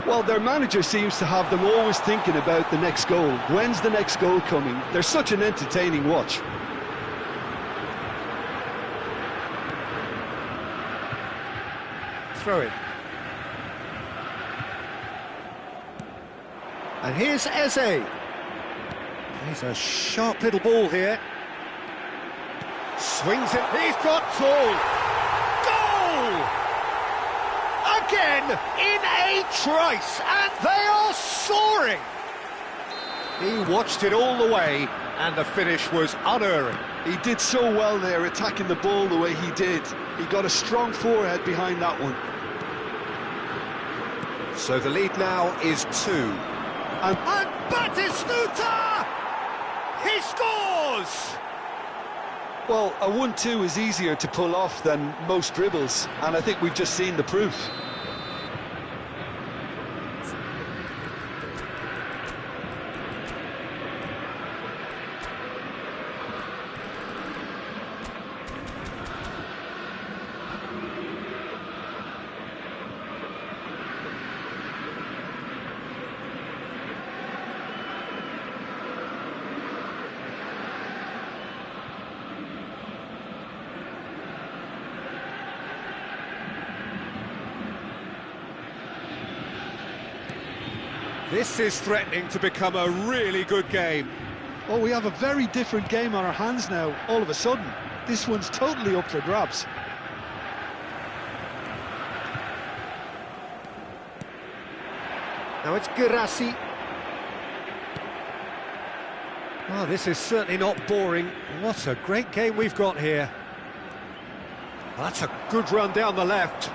Well, their manager seems to have them always thinking about the next goal. When's the next goal coming? They're such an entertaining watch. Throw it. And here's Eze. He's a sharp little ball here. Swings it. He's got full. Goal! Again in a trice, and they are soaring. He watched it all the way, and the finish was unerring. He did so well there, attacking the ball the way he did. He got a strong forehead behind that one. So the lead now is 2. And Batistuta! He scores! Well, a 1-2 is easier to pull off than most dribbles, and I think we've just seen the proof. This is threatening to become a really good game. Oh, we have a very different game on our hands now, all of a sudden. This one's totally up for grabs. Now it's Guirassy. Oh, this is certainly not boring. What a great game we've got here. That's a good run down the left.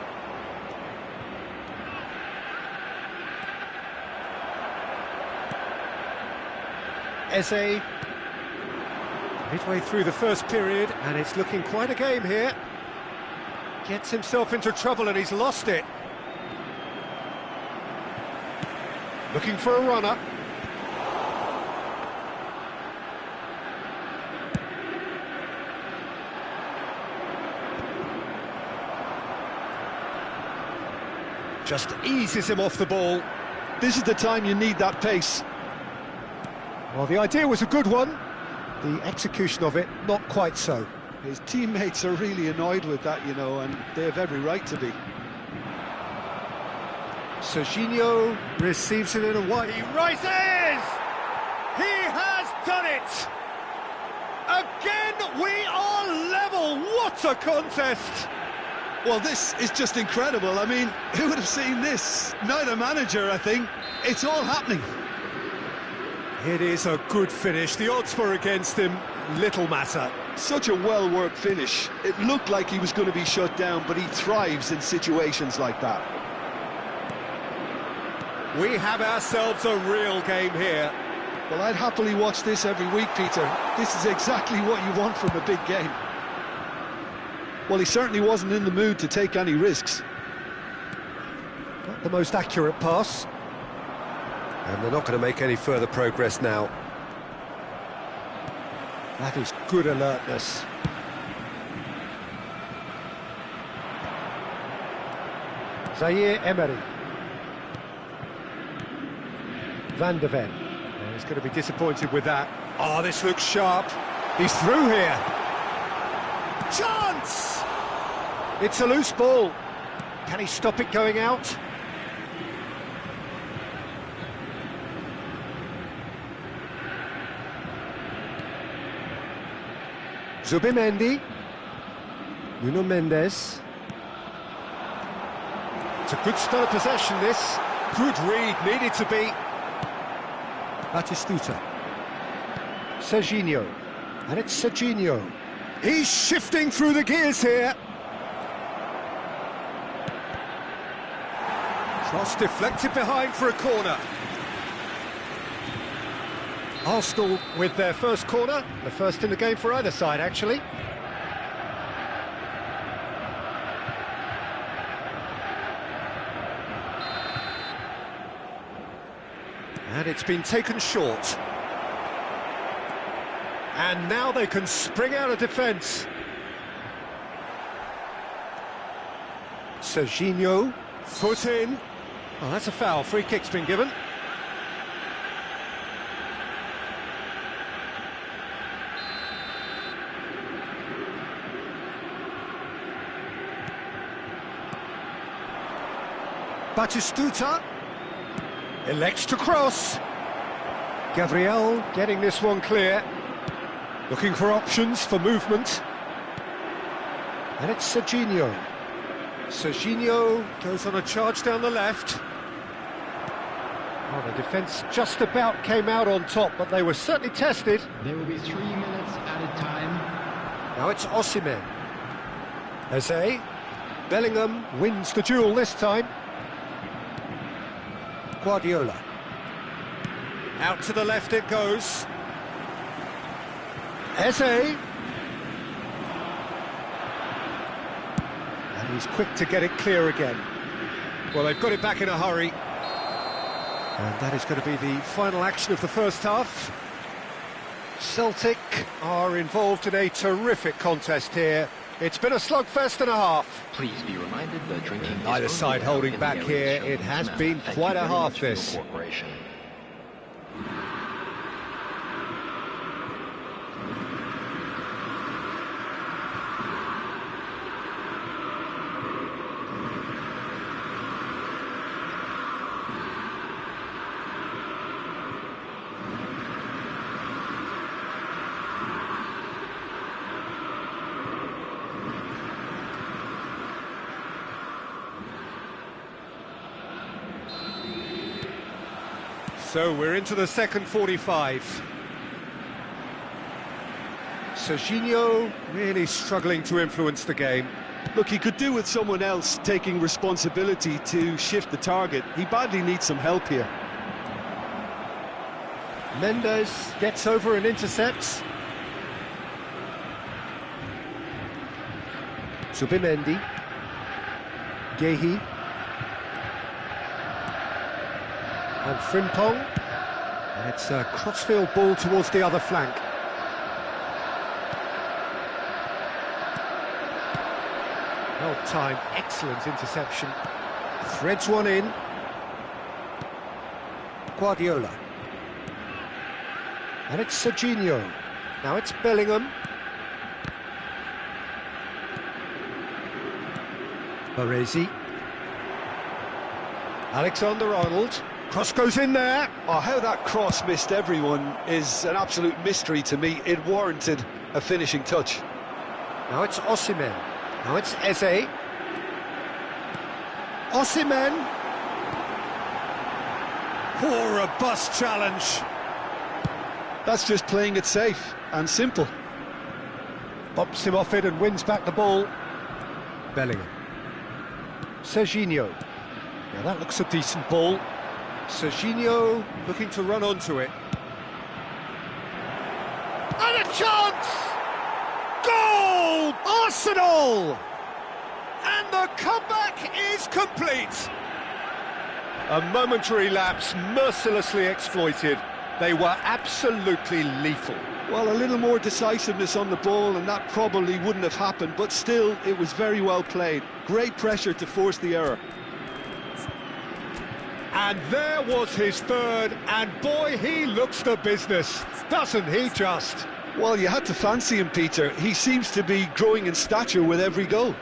Eze, midway through the first period, and it's looking quite a game here. Gets himself into trouble and he's lost it. Looking for a runner. Just eases him off the ball. This is the time you need that pace. Well, the idea was a good one. The execution of it, not quite so. His teammates are really annoyed with that, you know, and they have every right to be. Serginho receives it in a wide. He rises! He has done it! Again, we are level. What a contest! Well, this is just incredible. I mean, who would have seen this? Neither manager, I think. It's all happening. It is a good finish. The odds were against him. Little matter. Such a well-worked finish. It looked like he was going to be shut down, but he thrives in situations like that. We have ourselves a real game here. Well, I'd happily watch this every week, Peter. This is exactly what you want from a big game. Well, he certainly wasn't in the mood to take any risks. Not the most accurate pass. And they're not going to make any further progress now. That is good alertness. Zaire Emery. Van de Ven. Oh, he's going to be disappointed with that. Oh, this looks sharp. He's through here. Chance! It's a loose ball. Can he stop it going out? Zubimendi. Nuno Mendes. It's a good spell of possession, this. Good read, needed to be. Batistuta. Serginho. And it's Serginho. He's shifting through the gears here. Cross deflected behind for a corner. Arsenal with their first corner, the first in the game for either side, actually. And it's been taken short. And now they can spring out of defence. Serginho, foot in. Oh, that's a foul. Free kick's been given. Batistuta elects to cross. Gabriel getting this one clear. Looking for options for movement. And it's Serginho. Serginho goes on a charge down the left. Oh, the defence just about came out on top, but they were certainly tested. There will be 3 minutes added time. Now it's Osimhen. Eze. Bellingham wins the duel this time. Guardiola. Out to the left it goes. Eze. And he's quick to get it clear again. Well, they've got it back in a hurry. And that is going to be the final action of the first half. Celtic are involved in a terrific contest here. It's been a slugfest and a half. Please be reminded that drinking Neither side holding back here. It has been quite a half, this. So we're into the second 45. Serginho really struggling to influence the game. Look, he could do with someone else taking responsibility to shift the target. He badly needs some help here. Mendes gets over and intercepts. Zubimendi. Gehi. And Frimpong. And it's a crossfield ball towards the other flank. Well timed, excellent interception. Threads one in. Guardiola. And it's Serginho. Now it's Bellingham. Baresi. Alexander-Arnold. Cross goes in there. Oh, how that cross missed everyone is an absolute mystery to me. It warranted a finishing touch. Now it's Osimhen. Now it's Eze. Osimhen. Poor robust challenge. That's just playing it safe and simple. Bops him off it and wins back the ball. Bellingham. Serginho. Now that looks a decent ball. Serginho looking to run onto it. And a chance! Goal! Arsenal! And the comeback is complete. A momentary lapse mercilessly exploited. They were absolutely lethal. Well, a little more decisiveness on the ball and that probably wouldn't have happened, but still, it was very well played. Great pressure to force the error. And there was his third, and boy, he looks the business, doesn't he just? Well, you had to fancy him, Peter. He seems to be growing in stature with every goal.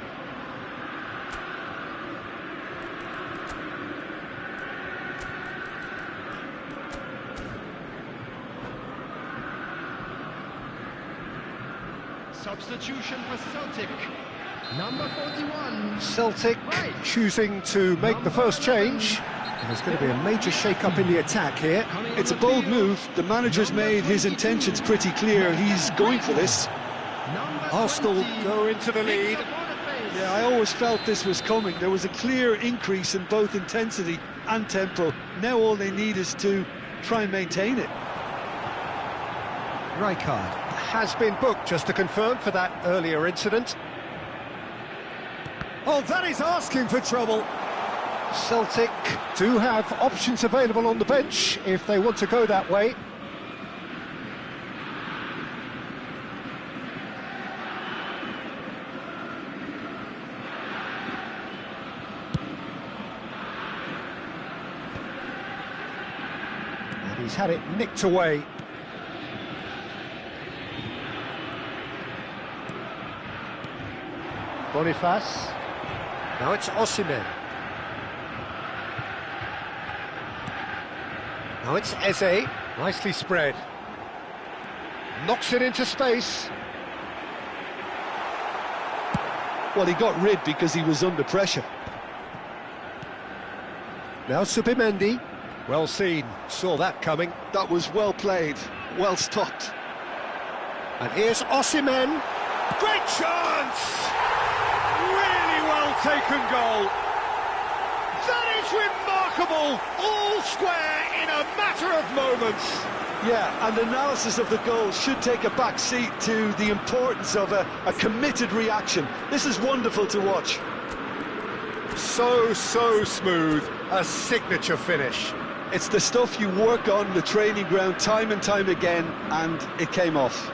Substitution for Celtic. Number 41. Celtic choosing to make the first change. And there's going to be a major shake-up in the attack here. It's a bold move. The manager's made his intentions pretty clear. He's going for this. Arsenal go into the lead. Yeah, I always felt this was coming. There was a clear increase in both intensity and tempo. Now all they need is to try and maintain it. Rijkaard has been booked, just to confirm, for that earlier incident. Oh, that is asking for trouble. Celtic do have options available on the bench if they want to go that way. And he's had it nicked away. Boniface. Now it's Osimhen. Now it's Eze. Nicely spread. Knocks it into space. Well, he got rid because he was under pressure. Now Subimendi. Well seen. Saw that coming. That was well played, well stopped. And here's Osimhen. Great chance! Really well taken goal. That is remarkable. All square in a matter of moments. Yeah, and analysis of the goal should take a back seat to the importance of a committed reaction. This is wonderful to watch. So smooth. A signature finish. It's the stuff you work on the training ground time and time again, and it came off.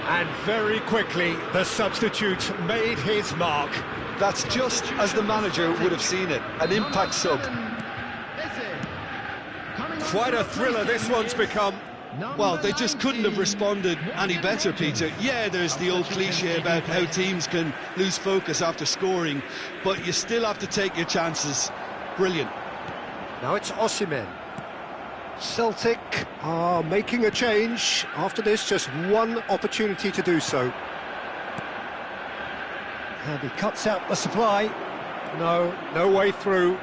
And very quickly, the substitute made his mark. That's just as the manager would have seen it, an impact sub. Quite a thriller this one's become. Well, they just couldn't have responded any better, Peter. Yeah, there's the old cliche about how teams can lose focus after scoring, but you still have to take your chances. Brilliant. Now it's Osimhen. Celtic are making a change. After this, just one opportunity to do so. And he cuts out the supply. No way through.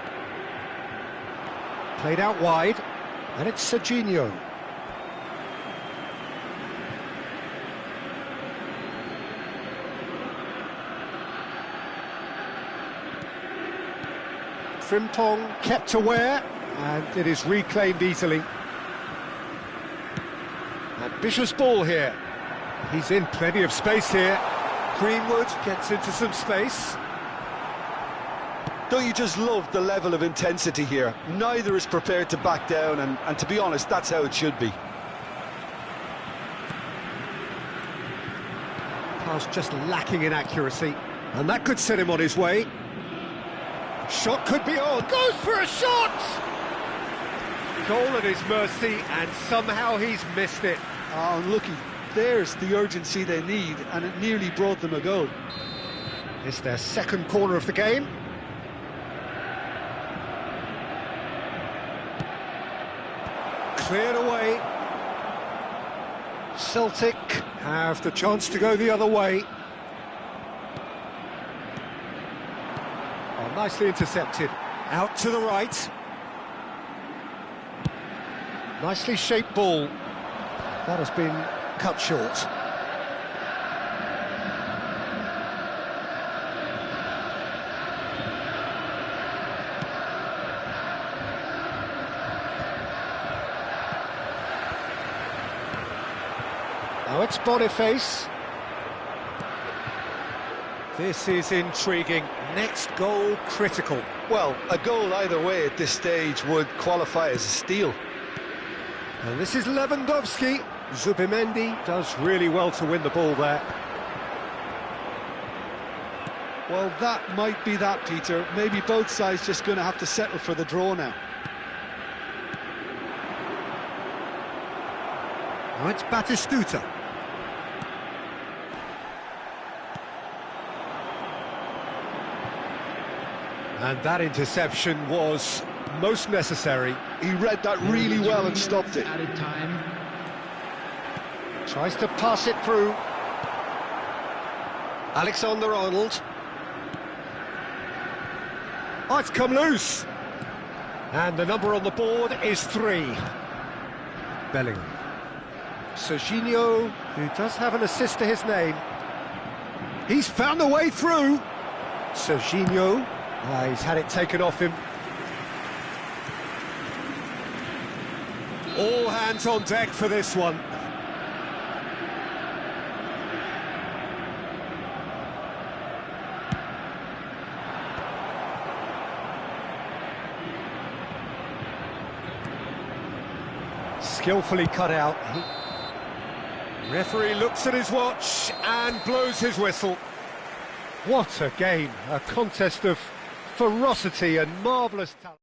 Played out wide. And it's Serginho. Frimpong kept aware, and it is reclaimed easily. And Bishop's ball here. He's in plenty of space here. Greenwood gets into some space. Don't you just love the level of intensity here? Neither is prepared to back down, and to be honest, that's how it should be. Pass just lacking in accuracy, and that could set him on his way. Shot could be on. Goes for a shot! Goal at his mercy, and somehow he's missed it. Oh, unlucky. There's the urgency they need, and it nearly brought them a goal. It's their second corner of the game. cleared away. Celtic have the chance to go the other way. Oh, nicely intercepted. Out to the right. Nicely shaped ball. That has been cut short. Now it's Boniface. This is intriguing. Next goal critical. Well, a goal either way at this stage would qualify as a steal. And this is Lewandowski. Zubimendi does really well to win the ball there. Well, that might be that, Peter. Maybe both sides just going to have to settle for the draw now. Now it's Batistuta. And that interception was most necessary. He read that really well and stopped it. Added time. Tries to pass it through. Alexander-Arnold. Oh, it's come loose. And the number on the board is 3. Bellingham. Serginho, who does have an assist to his name. He's found a way through. Serginho. He's had it taken off him. All hands on deck for this one. Skillfully cut out. Referee looks at his watch and blows his whistle. What a game, a contest of ferocity and marvellous talent.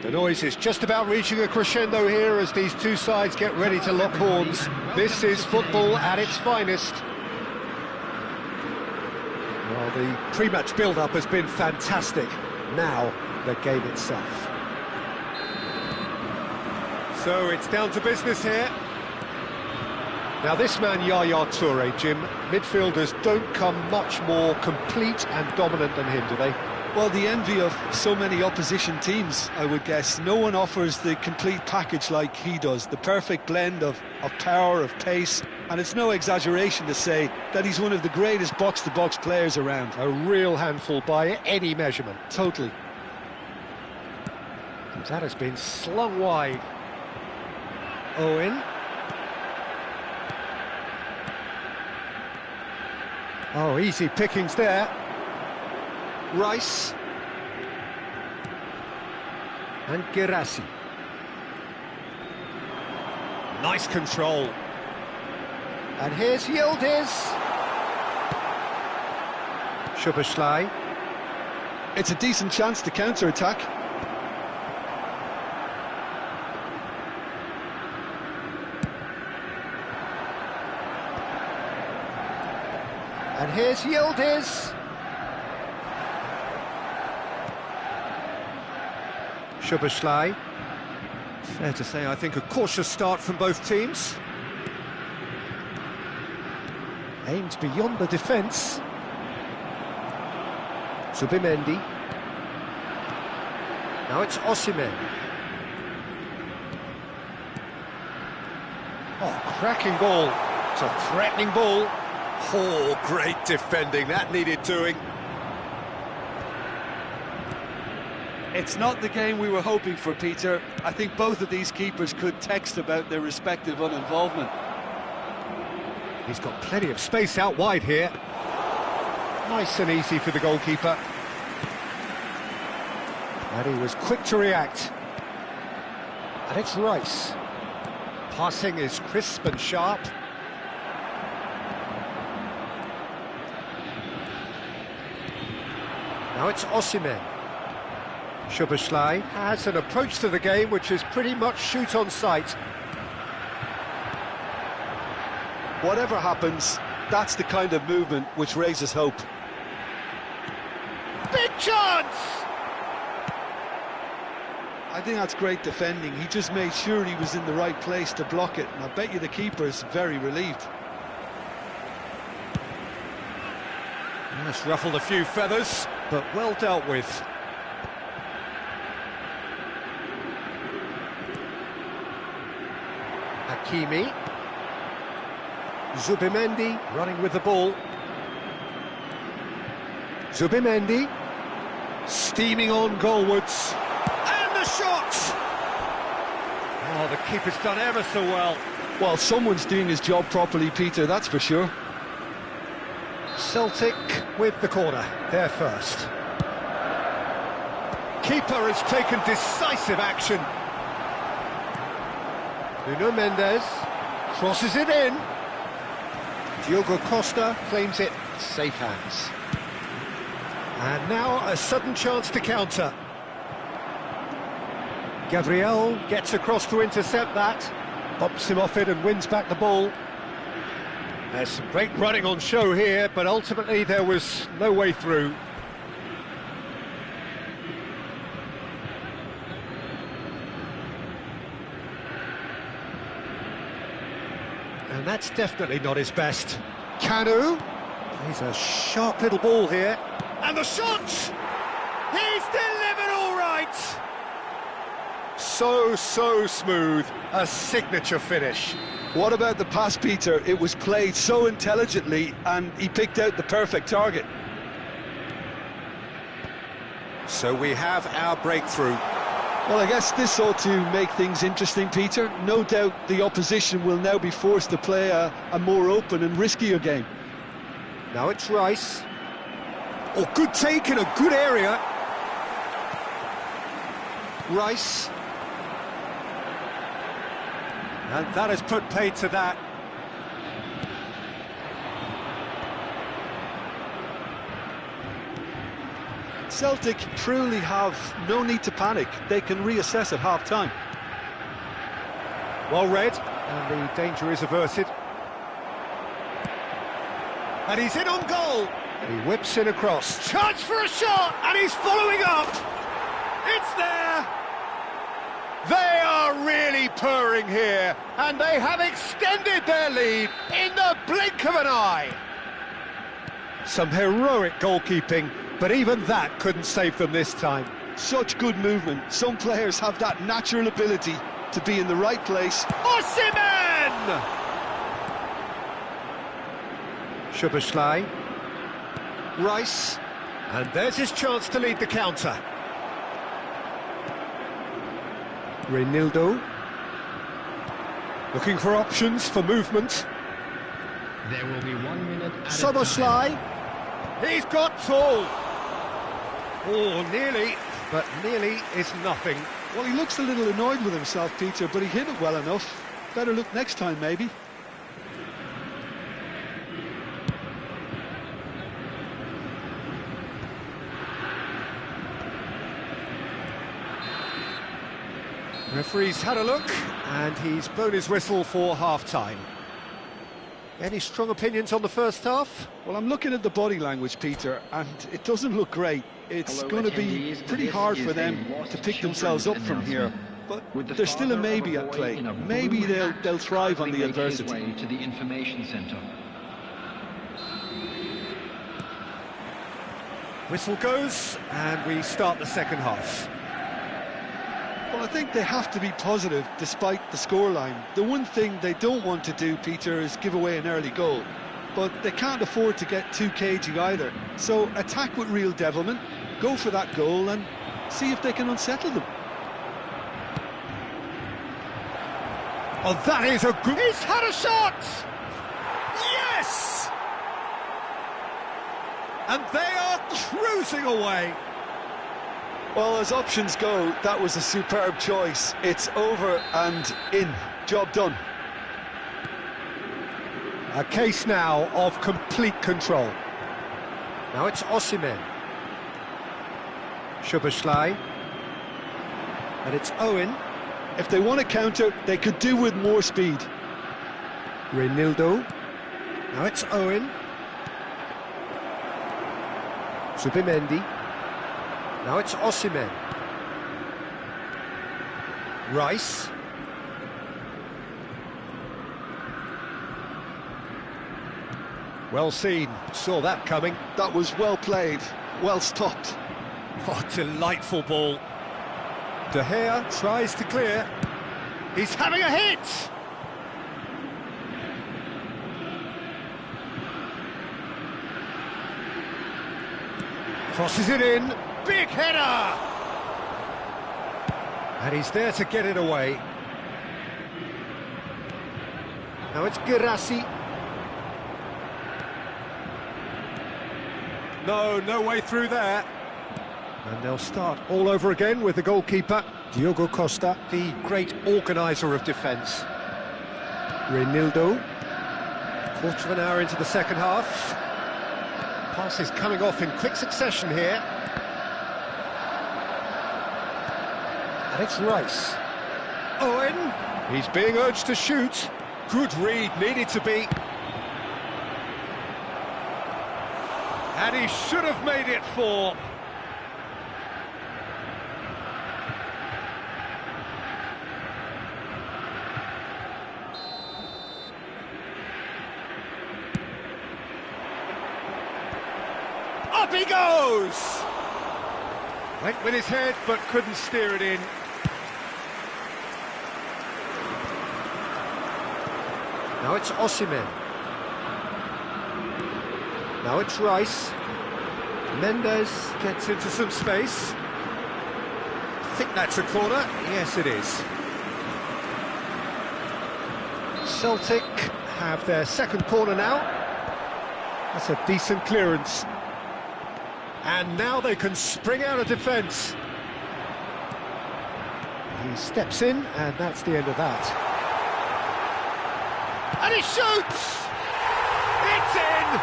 The noise is just about reaching a crescendo here as these two sides get ready to lock horns. This is football at its finest. Well, the pre-match build-up has been fantastic. Now, the game itself. So it's down to business here. Now this man, Yaya Toure, Jim, midfielders don't come much more complete and dominant than him, do they? Well, the envy of so many opposition teams, I would guess. No one offers the complete package like he does, the perfect blend of power, of pace, and it's no exaggeration to say that he's one of the greatest box-to-box players around. A real handful by any measurement. Totally. That has been slung wide. Owen. Oh, easy pickings there. Rice. And Girassi. Nice control. And here's Yildiz. Szoboszlai. It's a decent chance to counter-attack. And here's Yildiz. Szoboszlai. Fair to say, I think, a cautious start from both teams. Aims beyond the defence. Zubimendi. Now it's Osimhen. Oh, cracking ball. It's a threatening ball. Oh, great defending. That needed doing. It's not the game we were hoping for, Peter. I think both of these keepers could text about their respective uninvolvement. He's got plenty of space out wide here. Nice and easy for the goalkeeper. And he was quick to react. And it's Rice. Passing is crisp and sharp. Now it's Osimhen. Szoboszlai has an approach to the game which is pretty much shoot on sight. Whatever happens, that's the kind of movement which raises hope. Big chance! I think that's great defending. He just made sure he was in the right place to block it, and I bet you the keeper's very relieved. That's ruffled a few feathers, but well dealt with. Hakimi. Zubimendi running with the ball. Zubimendi steaming on goalwards. And the shot! Oh, the keeper's done ever so well. Well, someone's doing his job properly, Peter, that's for sure. Celtic with the corner, there first. Keeper has taken decisive action. Nuno Mendes crosses it in. Diogo Costa claims it, safe hands. And now a sudden chance to counter. Gabriel gets across to intercept that, bumps him off it and wins back the ball. There's some great running on show here, but ultimately there was no way through. And that's definitely not his best. Kanu, he's a sharp little ball here. And the shot! He's delivered all right! So smooth, a signature finish. What about the pass, Peter? It was played so intelligently and he picked out the perfect target. So we have our breakthrough. Well, I guess this ought to make things interesting, Peter. No doubt the opposition will now be forced to play a more open and riskier game. Now it's Rice. Oh, good take in a good area. Rice. And that has put paid to that. Celtic truly have no need to panic. They can reassess at half-time. Well read, and the danger is averted. And he's in on goal. He whips in across. Chance for a shot, and he's following up. It's there. They are really purring here, and they have extended their lead in the blink of an eye. Some heroic goalkeeping, but even that couldn't save them this time. Such good movement. Some players have that natural ability to be in the right place. Osimhen! Szoboszlai. Rice. And there's his chance to lead the counter. Reinildo. Looking for options for movement. There will be 1 minute at a time. Szoboszlai. He's got tall. Oh, nearly, but nearly is nothing. Well, he looks a little annoyed with himself, Peter, but he hit it well enough. Better look next time, maybe. Referee's had a look, and he's blown his whistle for half-time. Any strong opinions on the first half? Well, I'm looking at the body language, Peter, and it doesn't look great. It's going to be pretty hard for them to pick themselves up from here. But there's still a maybe at play. Maybe they'll thrive on the adversity. To the information centre. Whistle goes, and we start the second half. Well, I think they have to be positive despite the scoreline. The one thing they don't want to do, Peter, is give away an early goal. But they can't afford to get too cagey either. So attack with real devilment, go for that goal and see if they can unsettle them. Oh, that is a good... He's had a shot! Yes! And they are cruising away. Well, as options go, that was a superb choice. It's over and in. Job done. A case now of complete control. Now it's Osimhen. Szoboszlai. And it's Owen. If they want to counter, they could do with more speed. Reinildo. Now it's Owen. Zubimendi. Now it's Osimhen. Rice. Well seen, saw that coming. That was well played, well stopped. Oh, delightful ball. De Gea tries to clear. He's having a hit! Crosses it in, big header! And he's there to get it away. Now it's Guirassy. No way through there. And they'll start all over again with the goalkeeper, Diogo Costa, the great organiser of defence. Reinildo. Quarter of an hour into the second half. Passes coming off in quick succession here. And it's Rice. Owen. He's being urged to shoot. Good read, needed to be. And he should have made it 4. Up he goes! Went with his head, but couldn't steer it in. Now it's Osimhen. Now it's Rice. Mendes gets into some space. I think that's a corner. Yes, it is. Celtic have their second corner now. That's a decent clearance. And now they can spring out of defence. He steps in, and that's the end of that. And he shoots! It's in!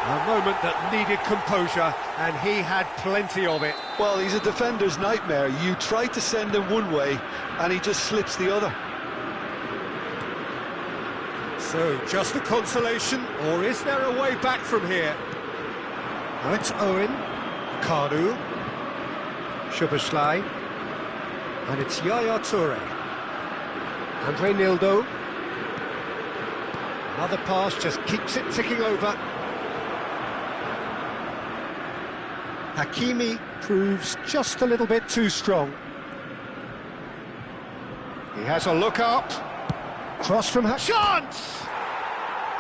A moment that needed composure, and he had plenty of it. Well, he's a defender's nightmare. You try to send him one way, and he just slips the other. So, just a consolation, or is there a way back from here? Now it's Owen, Kanu, Szoboszlai, and it's Yaya Toure. Andre Nildo. Another pass just keeps it ticking over. Hakimi proves just a little bit too strong. He has a look up. Cross from chance!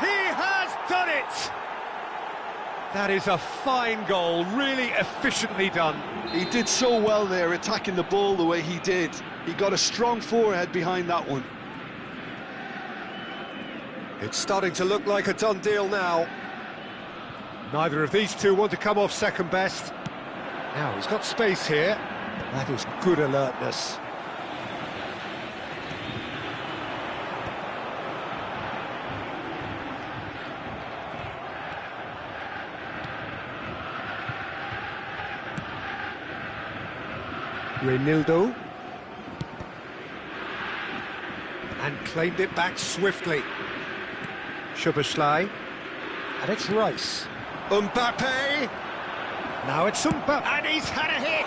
He has done it! That is a fine goal, really efficiently done. He did so well there, attacking the ball the way he did. He got a strong forehead behind that one. It's starting to look like a done deal now. Neither of these two want to come off second best. Now, he's got space here. That is good alertness. Reinildo. And claimed it back swiftly. Szoboszlai. And it's Rice. Mbappe. Now it's Mbappe. And he's had a hit.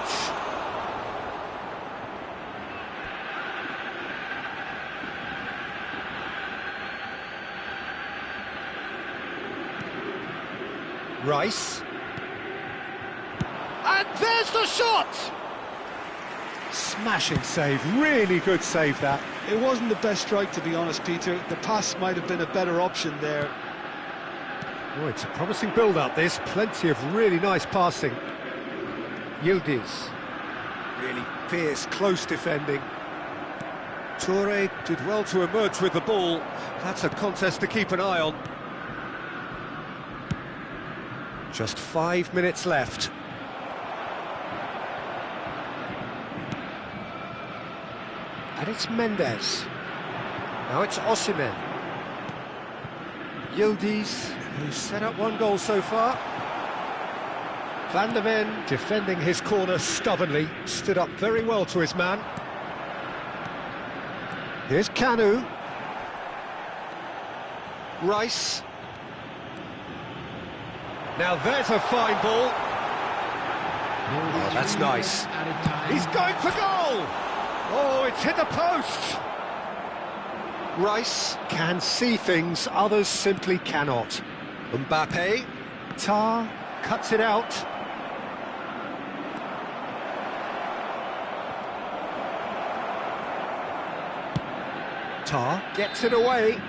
Rice. And there's the shot! Smashing save, really good save that. It wasn't the best strike, to be honest, Peter. The pass might have been a better option there. Oh, it's a promising build-up, this. Plenty of really nice passing. Yildiz. Really fierce, close defending. Toure did well to emerge with the ball. That's a contest to keep an eye on. Just 5 minutes left. And it's Mendes. Now it's Osimhen. Yildiz, who's set up one goal so far. Van der Ven, defending his corner stubbornly, stood up very well to his man. Here's Kanu. Rice. Now there's a fine ball. Oh, that's nice. He's going for goal! Oh, it's hit the post! Rice can see things others simply cannot. Mbappe. Tar cuts it out. Tar gets it away.